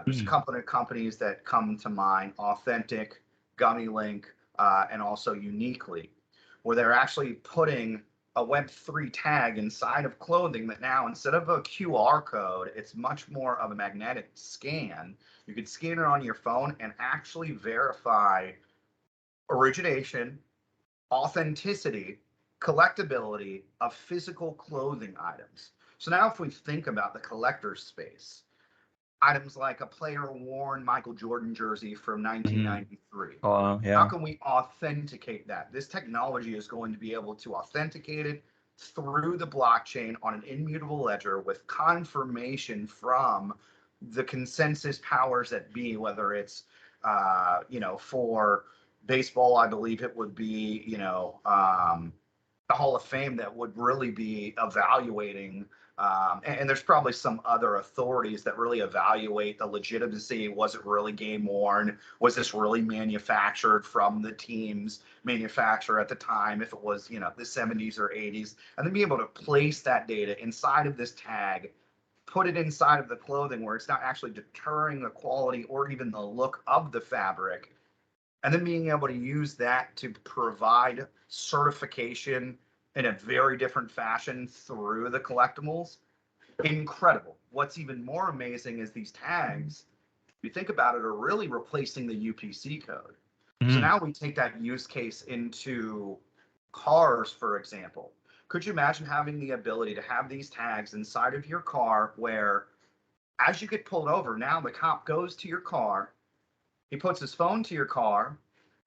There's a Mm. couple of companies that come to mind: Authentic, Gummy Link, and also Uniquely, where they're actually putting a Web3 tag inside of clothing that now, instead of a QR code, it's much more of a magnetic scan. You could scan it on your phone and actually verify origination, authenticity, collectability of physical clothing items. So now if we think about the collector space, items like a player-worn Michael Jordan jersey from Hmm. 1993. Oh, How yeah. can we authenticate that? This technology is going to be able to authenticate it through the blockchain on an immutable ledger with confirmation from the consensus powers that be, whether it's, for baseball, I believe it would be, the Hall of Fame that would really be evaluating. And there's probably some other authorities that really evaluate the legitimacy. Was it really game worn? Was this really manufactured from the team's manufacturer at the time? If it was, the 70s or 80s, and then be able to place that data inside of this tag, put it inside of the clothing where it's not actually deterring the quality or even the look of the fabric, and then being able to use that to provide certification in a very different fashion through the collectibles. Incredible. What's even more amazing is these tags, if you think about it, are really replacing the UPC code. So Hmm. now we take that use case into cars, for example. Could you imagine having the ability to have these tags inside of your car where, as you get pulled over, now the cop goes to your car, he puts his phone to your car,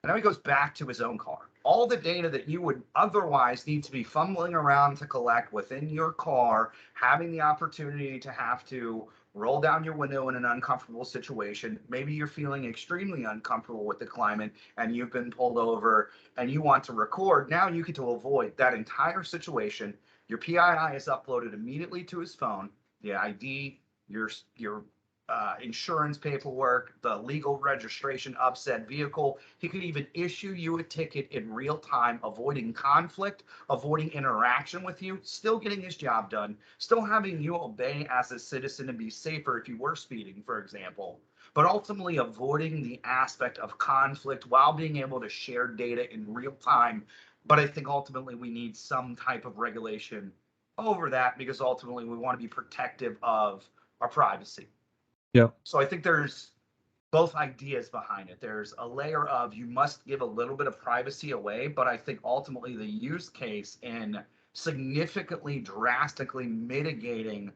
and now he goes back to his own car. All the data that you would otherwise need to be fumbling around to collect within your car, having the opportunity to have to roll down your window in an uncomfortable situation. Maybe you're feeling extremely uncomfortable with the climate and you've been pulled over and you want to record. Now you get to avoid that entire situation. Your PII is uploaded immediately to his phone, the ID, your insurance paperwork, the legal registration of said vehicle. He could even issue you a ticket in real time, avoiding conflict, avoiding interaction with you, still getting his job done, still having you obey as a citizen and be safer if you were speeding, for example, but ultimately avoiding the aspect of conflict while being able to share data in real time. But I think ultimately we need some type of regulation over that because ultimately we want to be protective of our privacy. Yeah. So I think there's both ideas behind it. There's a layer of you must give a little bit of privacy away, but I think ultimately the use case in significantly, drastically mitigating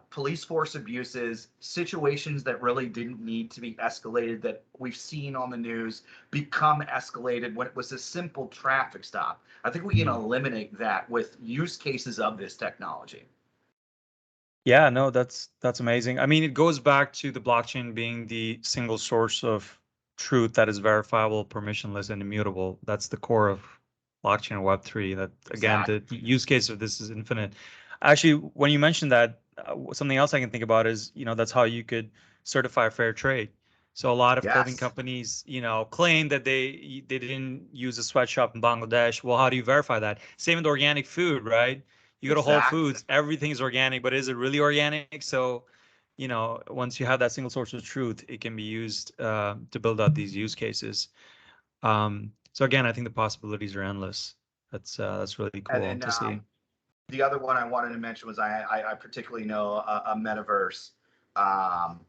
police force abuses, situations that really didn't need to be escalated, that we've seen on the news become escalated when it was a simple traffic stop. I think we can Mhm. eliminate that with use cases of this technology. Yeah, no, that's amazing. I mean, it goes back to the blockchain being the single source of truth that is verifiable, permissionless, and immutable. That's the core of blockchain Web3. That again, the Exactly. use case of this is infinite. Actually, when you mentioned that, something else I can think about is, that's how you could certify fair trade. So a lot of clothing Yes, companies, claim that they didn't use a sweatshop in Bangladesh. Well, how do you verify that? Same with organic food, right? You go to Whole exactly. Foods, everything's organic, but is it really organic? So, once you have that single source of truth, it can be used to build out these use cases. So again, I think the possibilities are endless. That's really And cool then to see. the other one I wanted to mention was I particularly know a metaverse. Um,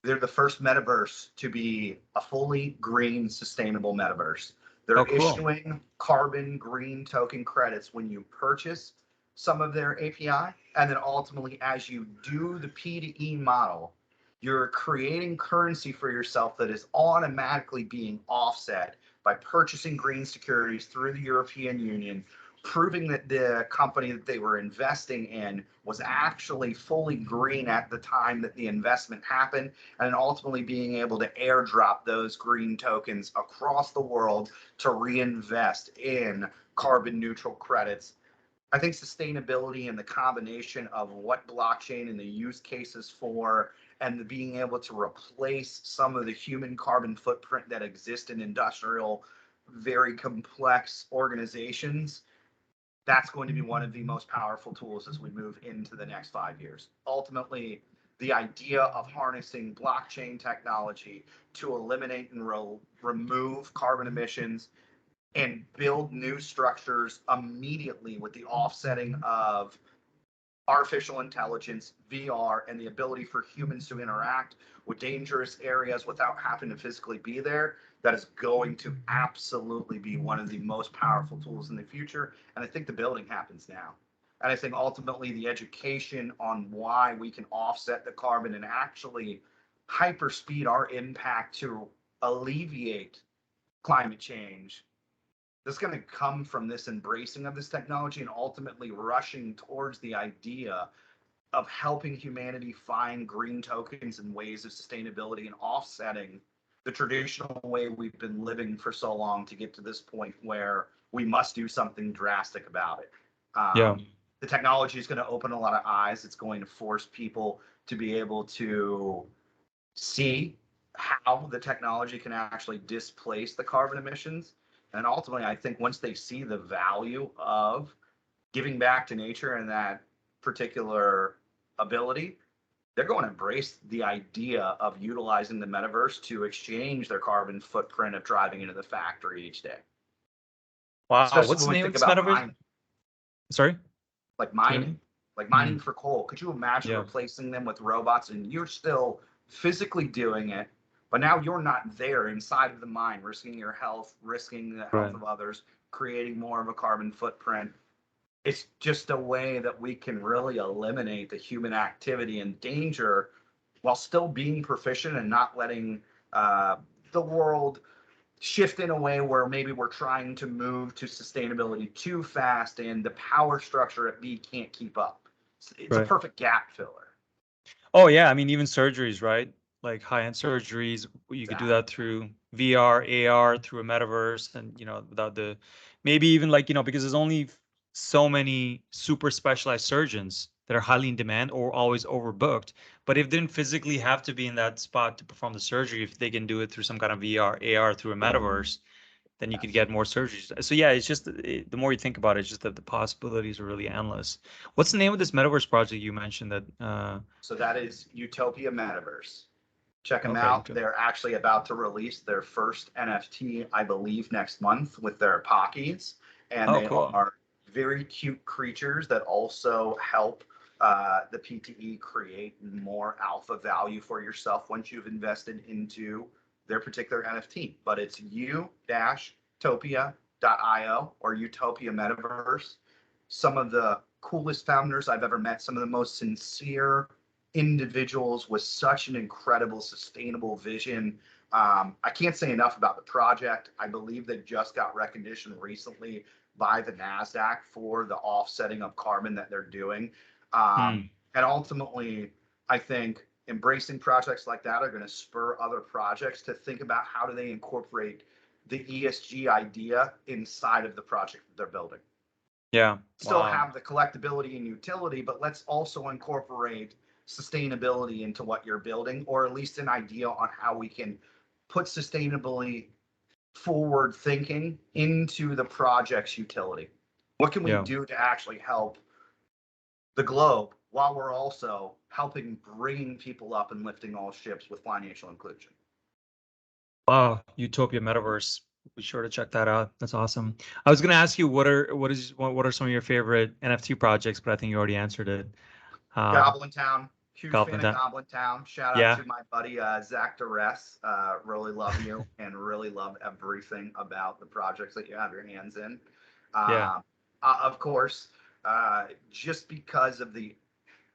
they're the first metaverse to be a fully green, sustainable metaverse. Oh, They're cool. issuing carbon green token credits when you purchase some of their API. And then ultimately, as you do the P2E model, you're creating currency for yourself that is automatically being offset by purchasing green securities through the European Union, proving that the company that they were investing in was actually fully green at the time that the investment happened, and ultimately being able to airdrop those green tokens across the world to reinvest in carbon neutral credits. I think sustainability and the combination of what blockchain and the use cases for, and the being able to replace some of the human carbon footprint that exists in industrial, very complex organizations, that's going to be one of the most powerful tools as we move into the next 5 years. Ultimately, the idea of harnessing blockchain technology to eliminate and remove carbon emissions and build new structures immediately with the offsetting of artificial intelligence, VR, and the ability for humans to interact with dangerous areas without having to physically be there, that is going to absolutely be one of the most powerful tools in the future. And I think the building happens now. And I think ultimately the education on why we can offset the carbon and actually hyperspeed our impact to alleviate climate change, that's going to come from this embracing of this technology and ultimately rushing towards the idea of helping humanity find green tokens and ways of sustainability and offsetting the traditional way we've been living for so long to get to this point where we must do something drastic about it. Yeah. The technology is going to open a lot of eyes. It's going to force people to be able to see how the technology can actually displace the carbon emissions. And ultimately, I think once they see the value of giving back to nature and that particular ability, they're going to embrace the idea of utilizing the metaverse to exchange their carbon footprint of driving into the factory each day. Wow. Especially What's the when we name of think this about metaverse? mining, Sorry? like mining for coal. Could you imagine Yeah. replacing them with robots and you're still physically doing it, but now you're not there inside of the mine, risking your health, risking the health of others, creating more of a carbon footprint. It's just a way that we can really eliminate the human activity and danger while still being proficient and not letting the world shift in a way where maybe we're trying to move to sustainability too fast and the power structure at B can't keep up. It's a perfect gap filler. Oh yeah, I mean even surgeries, right? Like high-end surgeries, you could do that through VR, AR, through a metaverse, and without the maybe even like because there's only so many super specialized surgeons that are highly in demand or always overbooked. But if they didn't physically have to be in that spot to perform the surgery, if they can do it through some kind of VR, AR, through a metaverse, then you could get more surgeries. So yeah, it's just the more you think about it, it's just that the possibilities are really endless. What's the name of this metaverse project you mentioned that? So that is Utopia Metaverse. Check them Okay, out. They're actually about to release their first NFT, I believe, next month with their Pockies. And they cool. are very cute creatures that also help the PTE create more alpha value for yourself once you've invested into their particular NFT. But it's u-topia.io or Utopia Metaverse. Some of the coolest founders I've ever met, some of the most sincere individuals with such an incredible sustainable vision. I can't say enough about the project. I believe they just got recognition recently by the NASDAQ for the offsetting of carbon that they're doing. And ultimately, I think embracing projects like that are going to spur other projects to think about how do they incorporate the ESG idea inside of the project that they're building. Yeah. Still have the collectability and utility, but let's also incorporate sustainability into what you're building, or at least an idea on how we can put sustainably forward thinking into the project's utility. What can we do to actually help the globe while we're also helping bringing people up and lifting all ships with financial inclusion? Wow, Utopia Metaverse. Be sure to check that out. That's awesome. I was going to ask you what are some of your favorite NFT projects, but I think you already answered it. Goblin Town. Huge Goblin fan of Town. Goblin Town. Shout out to my buddy Zach Duress. Really love you and really love everything about the projects that you have your hands in. Of course, just because of the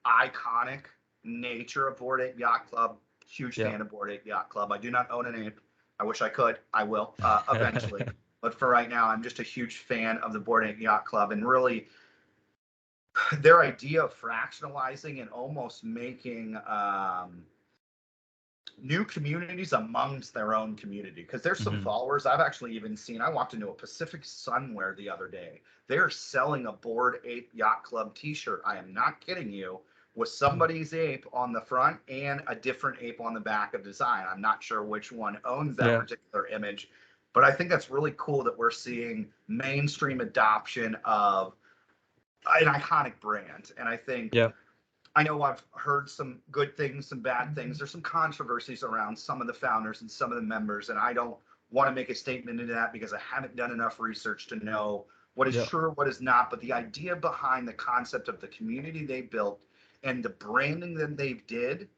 iconic nature of Bored Ape Yacht Club, huge fan of Bored Ape Yacht Club. I do not own an ape. I wish I could. I will eventually. But for right now, I'm just a huge fan of the Bored Ape Yacht Club and really their idea of fractionalizing and almost making new communities amongst their own community. Because there's some followers I've actually even seen. I walked into a Pacific Sunwear the other day. They're selling a Bored Ape Yacht Club t-shirt. I am not kidding you. With somebody's ape on the front and a different ape on the back of design. I'm not sure which one owns that particular image, but I think that's really cool that we're seeing mainstream adoption of an iconic brand. And I think, I know I've heard some good things, some bad things. There's some controversies around some of the founders and some of the members, and I don't want to make a statement into that because I haven't done enough research to know what is true, what is not. But the idea behind the concept of the community they built and the branding that they did,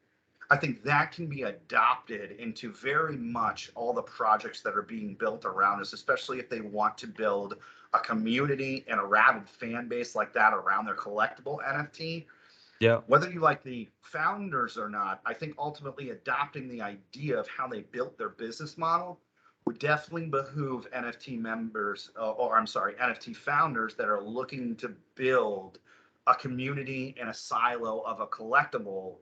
I think that can be adopted into very much all the projects that are being built around us, especially if they want to build a community and a rabid fan base like that around their collectible NFT. Yeah. Whether you like the founders or not, I think ultimately adopting the idea of how they built their business model would definitely behoove NFT members, or I'm sorry, NFT founders that are looking to build a community and a silo of a collectible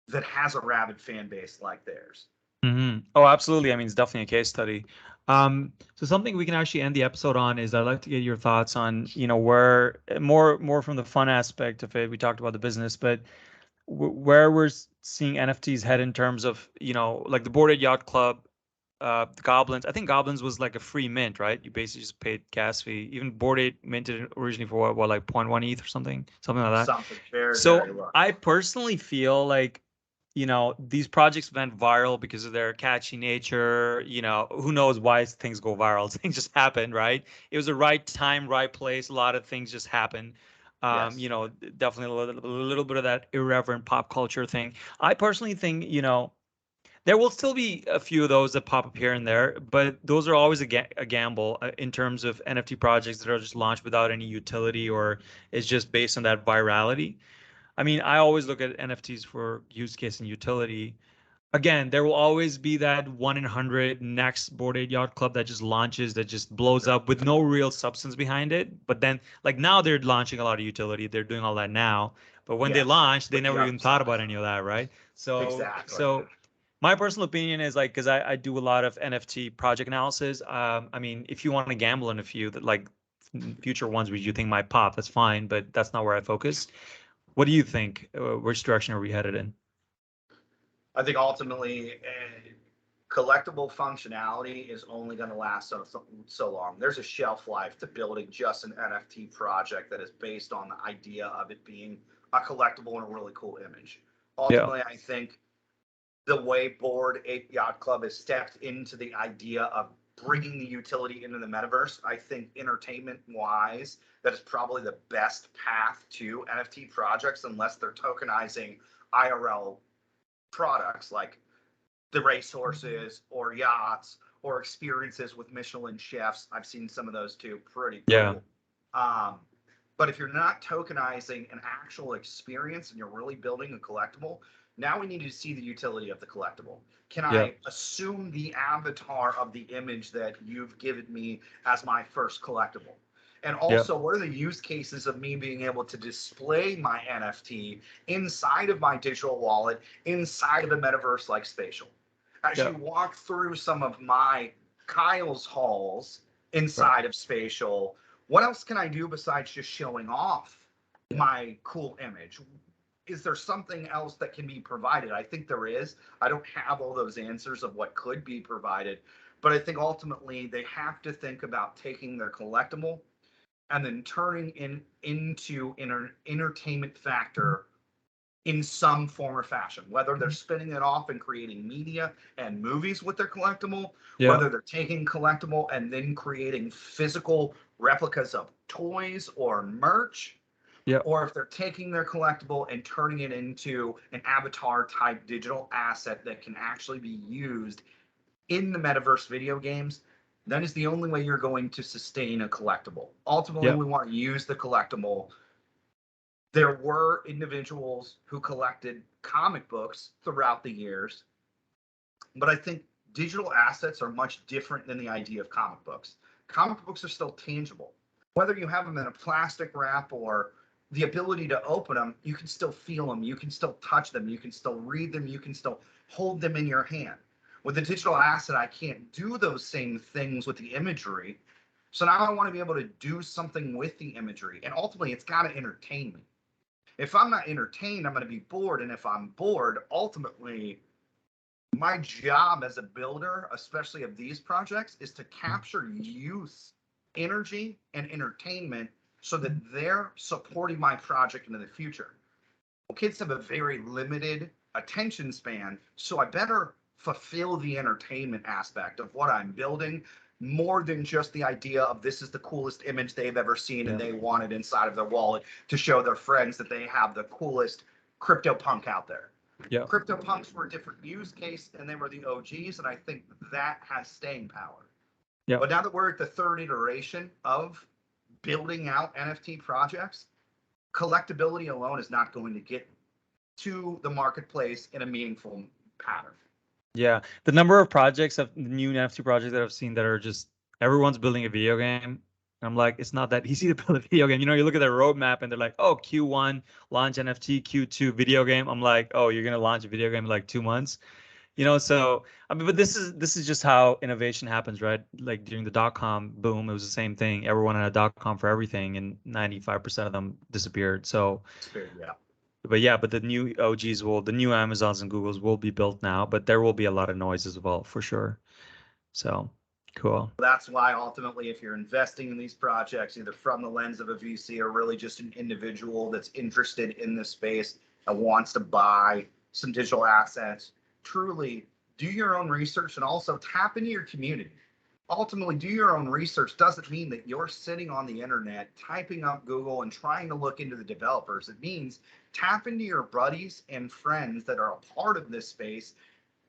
that has a rabid fan base like theirs. Oh, absolutely. I mean, it's definitely a case study. So something we can actually end the episode on is I'd like to get your thoughts on, where more from the fun aspect of it. We talked about the business, but where we're seeing NFTs head in terms of, like the Bored Ape Yacht Club, the Goblins. I think Goblins was like a free mint, right? You basically just paid gas fee. Even Bored Ape minted it originally for what, like 0.1 ETH or something like that. Something very, very So low. I personally feel like, these projects went viral because of their catchy nature. Who knows why things go viral? Things just happen, right? It was the right time, right place. A lot of things just happen. Yes. Definitely a little bit of that irreverent pop culture thing. I personally think, there will still be a few of those that pop up here and there, but those are always a gamble in terms of NFT projects that are just launched without any utility or is just based on that virality. I mean, I always look at NFTs for use case and utility. Again, there will always be that 1 in 100 next Bored Ape Yacht Club that just launches, that just blows Sure. up with no real substance behind it. But then, like now, they're launching a lot of utility. They're doing all that now. But when they Yes. launched, they With the never even upside. thought about any of that, right? So, Exactly. so my personal opinion is like, because I do a lot of NFT project analysis. I mean, if you want to gamble in a few that like future ones which you think might pop, that's fine. But that's not where I focus. What do you think? Which direction are we headed in? I think ultimately, collectible functionality is only going to last so long. There's a shelf life to building just an NFT project that is based on the idea of it being a collectible and a really cool image. Yeah. Ultimately, I think the way Bored Ape Yacht Club has stepped into the idea of bringing the utility into the metaverse, I think entertainment wise, that is probably the best path to NFT projects unless they're tokenizing IRL products like the racehorses or yachts or experiences with Michelin chefs. I've seen some of those too. Pretty Yeah. cool. But if you're not tokenizing an actual experience and you're really building a collectible, now we need to see the utility of the collectible. Can Yeah. I assume the avatar of the image that you've given me as my first collectible? And also, what are the use cases of me being able to display my NFT inside of my digital wallet, inside of a metaverse like Spatial? As you walk through some of my Kyle's halls inside of Spatial, what else can I do besides just showing off my cool image? Is there something else that can be provided? I think there is. I don't have all those answers of what could be provided, but I think ultimately they have to think about taking their collectible and then turning into an entertainment factor in some form or fashion, whether they're spinning it off and creating media and movies with their collectible, whether they're taking collectible and then creating physical replicas of toys or merch, or if they're taking their collectible and turning it into an avatar type digital asset that can actually be used in the metaverse video games. That is the only way you're going to sustain a collectible. Ultimately, we want to use the collectible. There were individuals who collected comic books throughout the years, but I think digital assets are much different than the idea of comic books. Comic books are still tangible. Whether you have them in a plastic wrap or the ability to open them, you can still feel them, you can still touch them, you can still read them, you can still hold them in your hand. With a digital asset, I can't do those same things with the imagery. So now I want to be able to do something with the imagery. And ultimately, it's got to entertain me. If I'm not entertained, I'm going to be bored. And if I'm bored, ultimately, my job as a builder, especially of these projects, is to capture youth energy and entertainment so that they're supporting my project into the future. Well, kids have a very limited attention span, so I better fulfill the entertainment aspect of what I'm building more than just the idea of this is the coolest image they've ever seen and they want it inside of their wallet to show their friends that they have the coolest crypto punk out there. Yeah. CryptoPunks were a different use case and they were the OGs, and I think that has staying power. Yeah. But now that we're at the third iteration of building out NFT projects, collectability alone is not going to get to the marketplace in a meaningful pattern. Yeah. The number of projects of new NFT projects that I've seen that are just everyone's building a video game. I'm like, it's not that easy to build a video game. You know, you look at their roadmap and they're like, oh, Q1 launch NFT, Q2 video game. I'm like, oh, you're gonna launch a video game in like 2 months. You know, so I mean, but this is just how innovation happens, right? Like during the dot-com boom, it was the same thing. Everyone had a dot-com for everything, and 95% of them disappeared. So, Yeah. but yeah, but the new OGs will, the new Amazons and Googles will be built now, but there will be a lot of noise as well, for sure. So, cool. That's why ultimately, if you're investing in these projects, either from the lens of a VC or really just an individual that's interested in this space and wants to buy some digital assets, truly do your own research and also tap into your community. Ultimately, do your own research doesn't mean that you're sitting on the internet, typing up Google and trying to look into the developers. It means tap into your buddies and friends that are a part of this space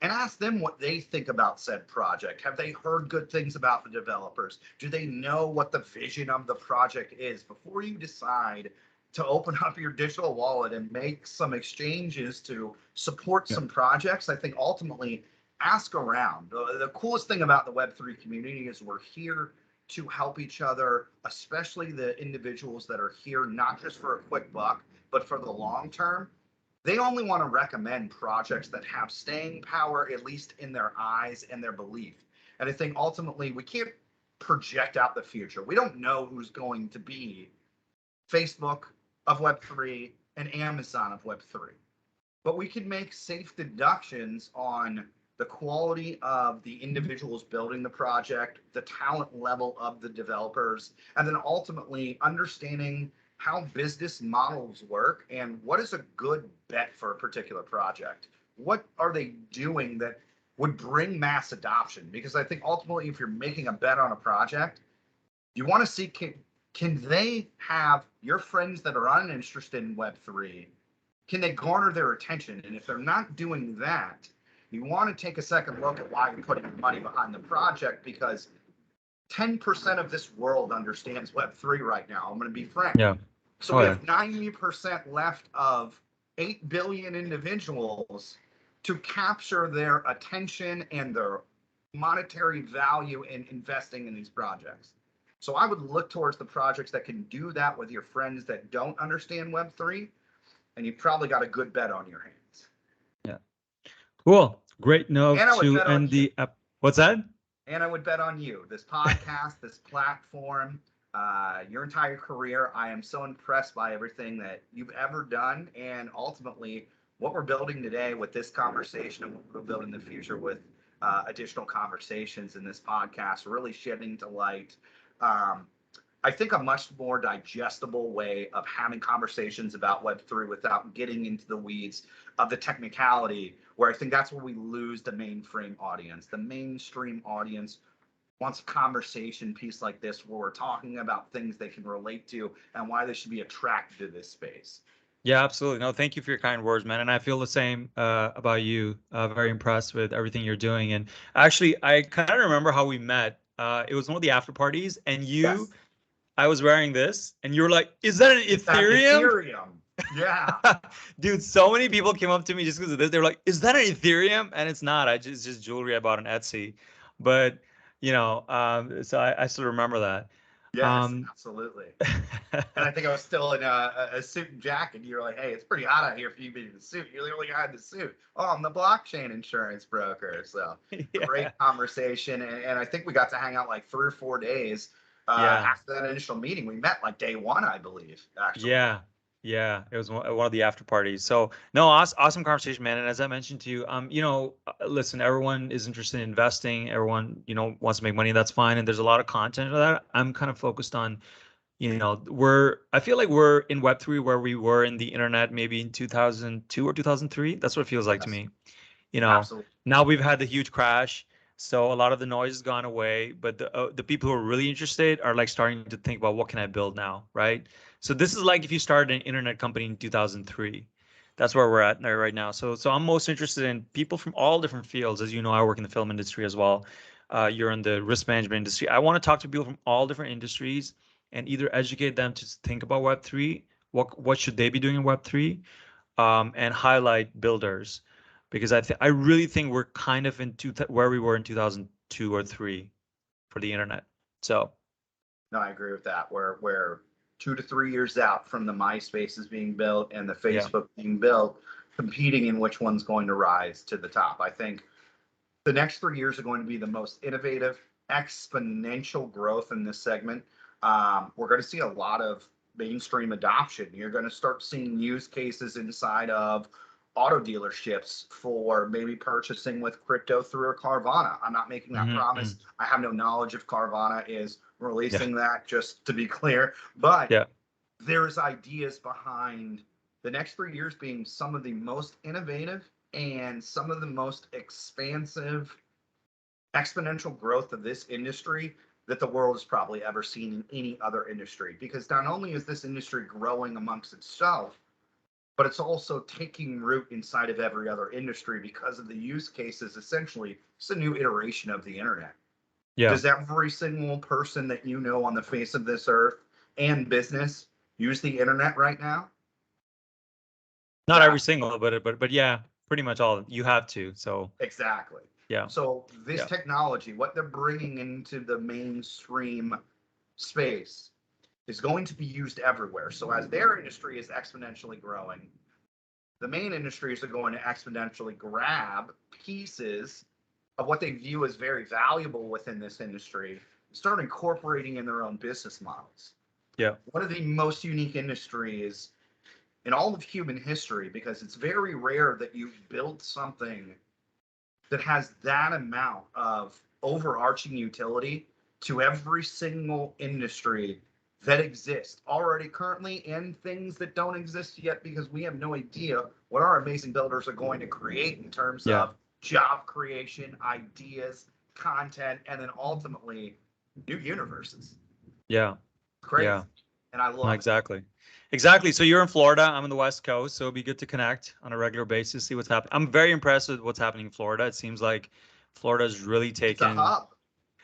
and ask them what they think about said project. Have they heard good things about the developers? Do they know what the vision of the project is? Before you decide to open up your digital wallet and make some exchanges to support some projects, I think ultimately ask around. The coolest thing about the Web3 community is we're here to help each other, especially the individuals that are here not just for a quick buck, but for the long term. They only want to recommend projects that have staying power, at least in their eyes and their belief. And I think ultimately we can't project out the future. We don't know who's going to be Facebook of Web3 and Amazon of Web3. But we can make safe deductions on the quality of the individuals building the project, the talent level of the developers, and then ultimately understanding how business models work and what is a good bet for a particular project. What are they doing that would bring mass adoption? Because I think ultimately, if you're making a bet on a project, you want to see can they have your friends that are uninterested in Web3, can they garner their attention? And if they're not doing that, you want to take a second look at why you're putting money behind the project, because 10% of this world understands Web3 right now. I'm going to be frank. Yeah. So we have 90% left of 8 billion individuals to capture their attention and their monetary value in investing in these projects. So I would look towards the projects that can do that with your friends that don't understand Web3, and you've probably got a good bet on your hands. Yeah. Cool. Great note to end the what's that? And I would bet on you. This podcast, this platform, your entire career. I am so impressed by everything that you've ever done, and ultimately what we're building today with this conversation and what we'll build in the future with additional conversations in this podcast, really shedding to light I think a much more digestible way of having conversations about Web3 without getting into the weeds of the technicality, where I think that's where we lose the mainstream audience. The mainstream audience wants a conversation piece like this where we're talking about things they can relate to and why they should be attracted to this space. Yeah, absolutely. No, thank you for your kind words, man. And I feel the same about you. Very impressed with everything you're doing. And actually, I kind of remember how we met. It was one of the after parties, and Yes. I was wearing this, and you were like, "Is that an Ethereum?" Ethereum. Yeah. Dude, so many people came up to me just because of this. They were like, "Is that an Ethereum?" And it's not. It's just jewelry I bought on Etsy. But so I still remember that. Yes, absolutely. And I think I was still in a suit and jacket. You were like, "Hey, it's pretty hot out here for you being in the suit. You're the only guy in the suit." Oh, I'm the blockchain insurance broker. So great conversation, and I think we got to hang out like 3 or 4 days after that initial meeting. We met like day one, I believe. Actually. Yeah, it was one of the after parties. So no, awesome conversation, man. And as I mentioned to you, listen, everyone is interested in investing. Everyone, wants to make money. That's fine. And there's a lot of content of that. I'm kind of focused on, I feel like we're in Web3 where we were in the internet maybe in 2002 or 2003. That's what it feels like to me. Absolutely. Now we've had the huge crash. So a lot of the noise has gone away, but the people who are really interested are like starting to think about what can I build now, right? So this is like if you started an internet company in 2003. That's where we're at right now. So I'm most interested in people from all different fields. As you know, I work in the film industry as well. You're in the risk management industry. I want to talk to people from all different industries and either educate them to think about Web3, what should they be doing in Web3, and highlight builders, because I really think we're kind of where we were in 2002 or three for the internet. So No, I agree with that. We're 2 to 3 years out from the MySpaces being built and the yeah, Facebook being built, competing in which one's going to rise to the top. I think the next 3 years are going to be the most innovative, exponential growth in this segment. We're going to see a lot of mainstream adoption. You're going to start seeing use cases inside of auto dealerships for maybe purchasing with crypto through a Carvana. I'm not making that promise. I have no knowledge if Carvana is yeah, releasing that, just to be clear. But yeah, there's ideas behind the next 3 years being some of the most innovative and some of the most expansive exponential growth of this industry that the world has probably ever seen in any other industry. Because not only is this industry growing amongst itself, but it's also taking root inside of every other industry because of the use cases. Essentially, it's a new iteration of the internet. yeah. Does every single person that you know on the face of this earth and business use the internet right now? Not Yeah, every single, but yeah, pretty much all. You have to. So exactly. yeah, So this yeah, technology, what they're bringing into the mainstream space, is going to be used everywhere. So as their industry is exponentially growing, the main industries are going to exponentially grab pieces of what they view as very valuable within this industry, start incorporating in their own business models. yeah, One of the most unique industries in all of human history, because it's very rare that you build something that has that amount of overarching utility to every single industry that exists already currently and things that don't exist yet, because we have no idea what our amazing builders are going to create in terms yeah, of job creation, ideas, content, and then ultimately new universes. yeah, Crazy. yeah. And I No, love it. exactly. Exactly. So you're in Florida. I'm on the West Coast. So it'd be good to connect on a regular basis, see what's happening. I'm very impressed with what's happening in Florida. It seems like Florida's really It's a taken. hub.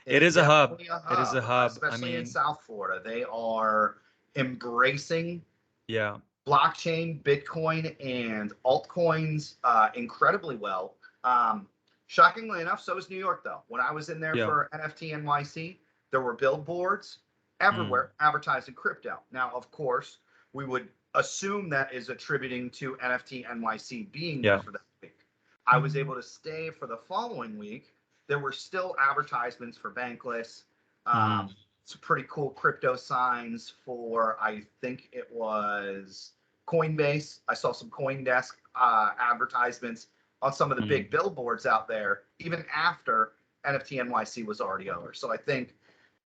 It It's is a hub. definitely a It is a hub, hub. I especially in mean, South Florida. They are embracing yeah, blockchain, Bitcoin, and altcoins incredibly well. Shockingly enough, so is New York, though. When I was in there yeah, for NFT.NYC, there were billboards mm, everywhere advertising crypto. Now, of course, we would assume that is attributing to NFT.NYC being there yeah, for that week. I was able to stay for the following week. There were still advertisements for Bankless, mm, some pretty cool crypto signs for, I think it was Coinbase. I saw some CoinDesk advertisements on some of the mm, big billboards out there, even after NFT NYC was already over. So I think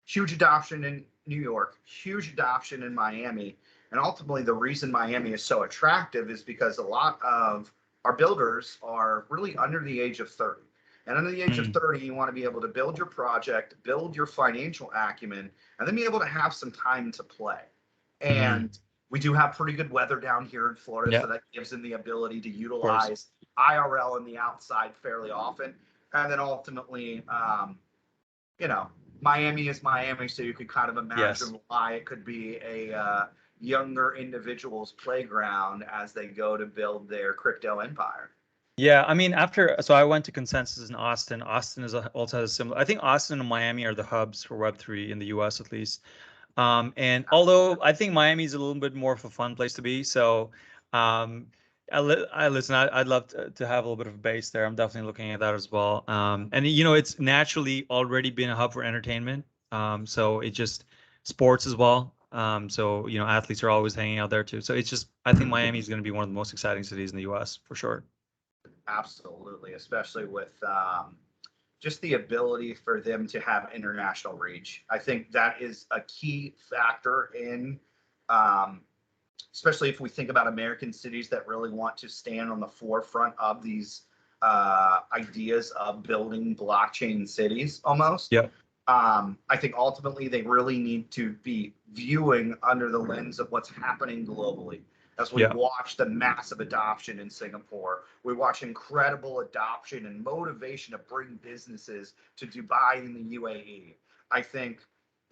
huge adoption in New York, huge adoption in Miami. And ultimately, the reason Miami is so attractive is because a lot of our builders are really under the age of 30. And under the age of mm, 30, you want to be able to build your project, build your financial acumen, and then be able to have some time to play. mm, And we do have pretty good weather down here in Florida, yeah, so that gives them the ability to of course. utilize IRL in the outside fairly often. And then ultimately, you know, Miami is Miami, so you could kind of Yes. imagine why it could be a younger individual's playground as they go to build their crypto empire. Yeah, I mean, so I went to Consensus in Austin. Austin also has a similar. I think Austin and Miami are the hubs for Web3 in the US at least. And although I think Miami is a little bit more of a fun place to be, so um, I listen. I'd love to have a little bit of a base there. I'm definitely looking at that as well. And it's naturally already been a hub for entertainment. So it just sports as well. So athletes are always hanging out there too. So it's just I think Miami is going to be one of the most exciting cities in the U.S. for sure. Absolutely, especially with just the ability for them to have international reach. I think that is a key factor in, um, especially if we think about American cities that really want to stand on the forefront of these ideas of building blockchain cities almost. Yeah. I think ultimately they really need to be viewing under the lens of what's happening globally. as we watch the massive adoption in Singapore. We watch incredible adoption and motivation to bring businesses to Dubai and the UAE. I think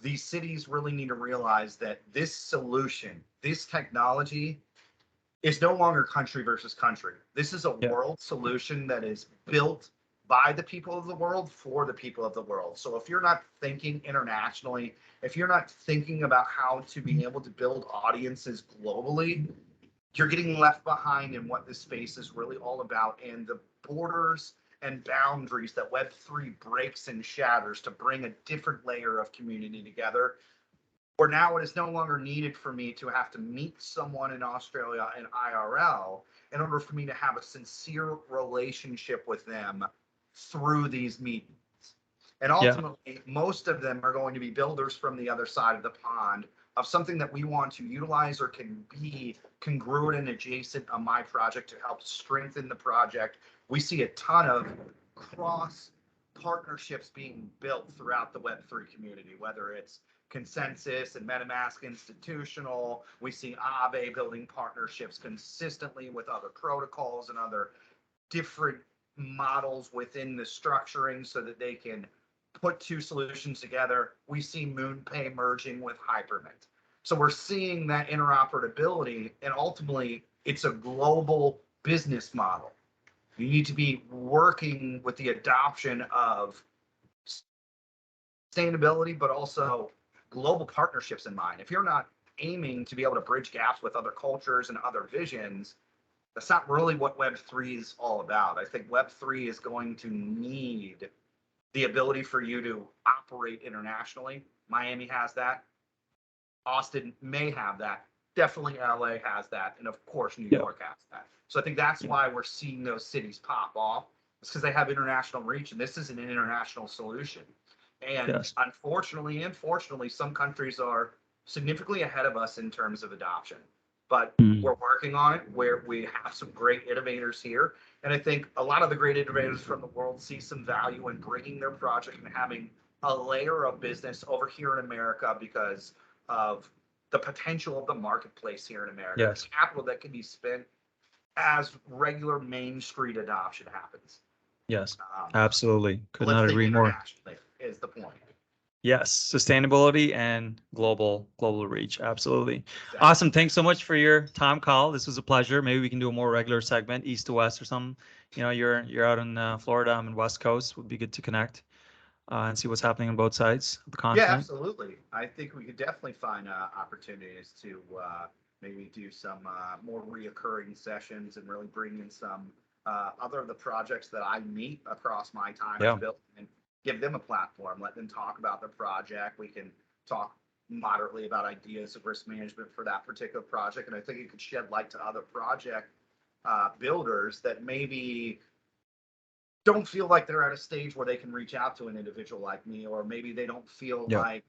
these cities really need to realize that this solution, this technology, is no longer country versus country. This is a world solution that is built by the people of the world for the people of the world. So if you're not thinking internationally, if you're not thinking about how to be able to build audiences globally, you're getting left behind in what this space is really all about, and the borders and boundaries that Web3 breaks and shatters to bring a different layer of community together. Where now it is no longer needed for me to have to meet someone in Australia in IRL in order for me to have a sincere relationship with them through these meetings. And ultimately, most of them are going to be builders from the other side of the pond of something that we want to utilize or can be congruent and adjacent on my project to help strengthen the project. We see a ton of cross partnerships being built throughout the Web3 community, whether it's Consensus and MetaMask Institutional. We see Aave building partnerships consistently with other protocols and other different models within the structuring so that they can put two solutions together. We see MoonPay merging with Hypermint. So we're seeing that interoperability, and ultimately it's a global business model. You need to be working with the adoption of sustainability, but also global partnerships in mind. If you're not aiming to be able to bridge gaps with other cultures and other visions, that's not really what Web3 is all about. I think Web3 is going to need the ability for you to operate internationally. Miami has that. Austin may have that. Definitely LA has that. And of course, New York has that. So I think that's why we're seeing those cities pop off. It's because they have international reach, and this is an international solution. And unfortunately and fortunately, some countries are significantly ahead of us in terms of adoption. But we're working on it, where we have some great innovators here. And I think a lot of the great innovators from the world see some value in bringing their project and having a layer of business over here in America because of the potential of the marketplace here in America. Capital that can be spent as regular Main Street adoption happens. Absolutely. Could not agree more. Is the point. Sustainability and global reach. Absolutely. Awesome. Thanks so much for your time, Kyle. This was a pleasure. Maybe we can do a more regular segment, east to west or something. You know, you're out in Florida, I'm in West Coast. Would be good to connect and see what's happening on both sides of the continent. Yeah, absolutely. I think we could definitely find opportunities to maybe do some more reoccurring sessions and really bring in some other of the projects that I meet across my time as built, and give them a platform, let them talk about their project. We can talk moderately about ideas of risk management for that particular project. And I think it could shed light to other project builders that maybe don't feel like they're at a stage where they can reach out to an individual like me, or maybe they don't feel like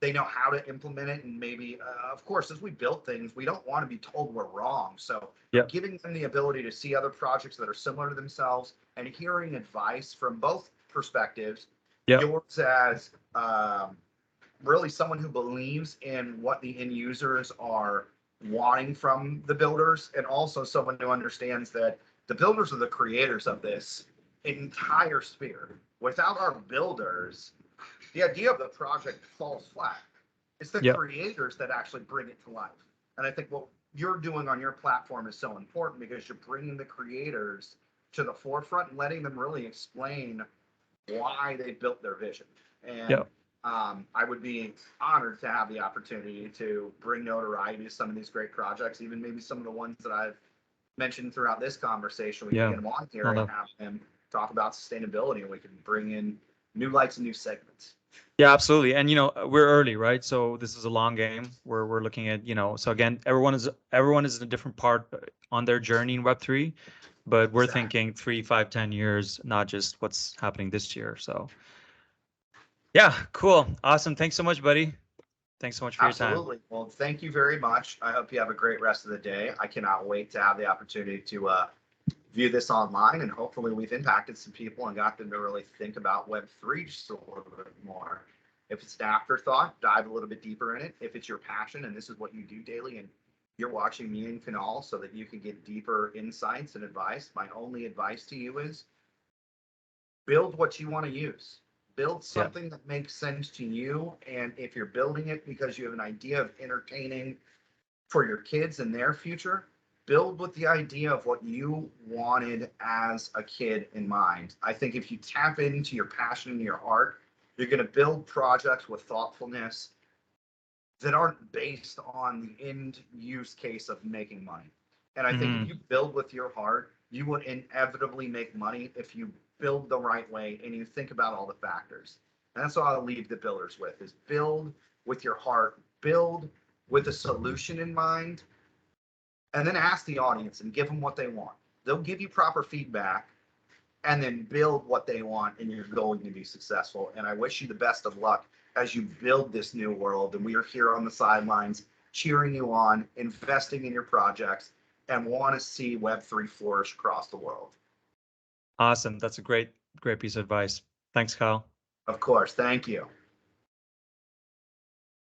they know how to implement it. And maybe, of course, as we build things, we don't want to be told we're wrong. So giving them the ability to see other projects that are similar to themselves and hearing advice from both perspectives, yours as really someone who believes in what the end users are wanting from the builders, and also someone who understands that the builders are the creators of this entire sphere. Without our builders, the idea of the project falls flat. It's the creators that actually bring it to life. And I think what you're doing on your platform is so important, because you're bringing the creators to the forefront and letting them really explain why they built their vision. And I would be honored to have the opportunity to bring notoriety to some of these great projects, even maybe some of the ones that I've mentioned throughout this conversation. We can get them on here and have them talk about sustainability, and we can bring in new lights and new segments. Yeah, absolutely. And, you know, we're early, right? So this is a long game where we're looking at, you know, so again, everyone is in a different part on their journey in Web3, but we're thinking 3, 5, 10 years, not just what's happening this year. So yeah, cool. Awesome. Thanks so much, buddy. Thanks so much for your time. Absolutely. Well, thank you very much. I hope you have a great rest of the day. I cannot wait to have the opportunity to view this online, and hopefully we've impacted some people and got them to really think about Web3 just a little bit more. If it's an afterthought, dive a little bit deeper in it. If it's your passion and this is what you do daily and you're watching me and Kunal so that you can get deeper insights and advice. My only advice to you is build what you want to use. Build Yeah. something that makes sense to you. And if you're building it because you have an idea of entertaining for your kids and their future, build with the idea of what you wanted as a kid in mind. I think if you tap into your passion and your heart, you're going to build projects with thoughtfulness that aren't based on the end use case of making money. And I think if you build with your heart, you will inevitably make money if you build the right way and you think about all the factors. And that's what I'll leave the builders with is build with your heart, build with a solution in mind, and then ask the audience and give them what they want. They'll give you proper feedback and then build what they want, and you're going to be successful. And I wish you the best of luck as you build this new world. And we are here on the sidelines cheering you on, investing in your projects, and want to see Web3 flourish across the world. Awesome. That's a great piece of advice. Thanks, Kyle. Of course. Thank you.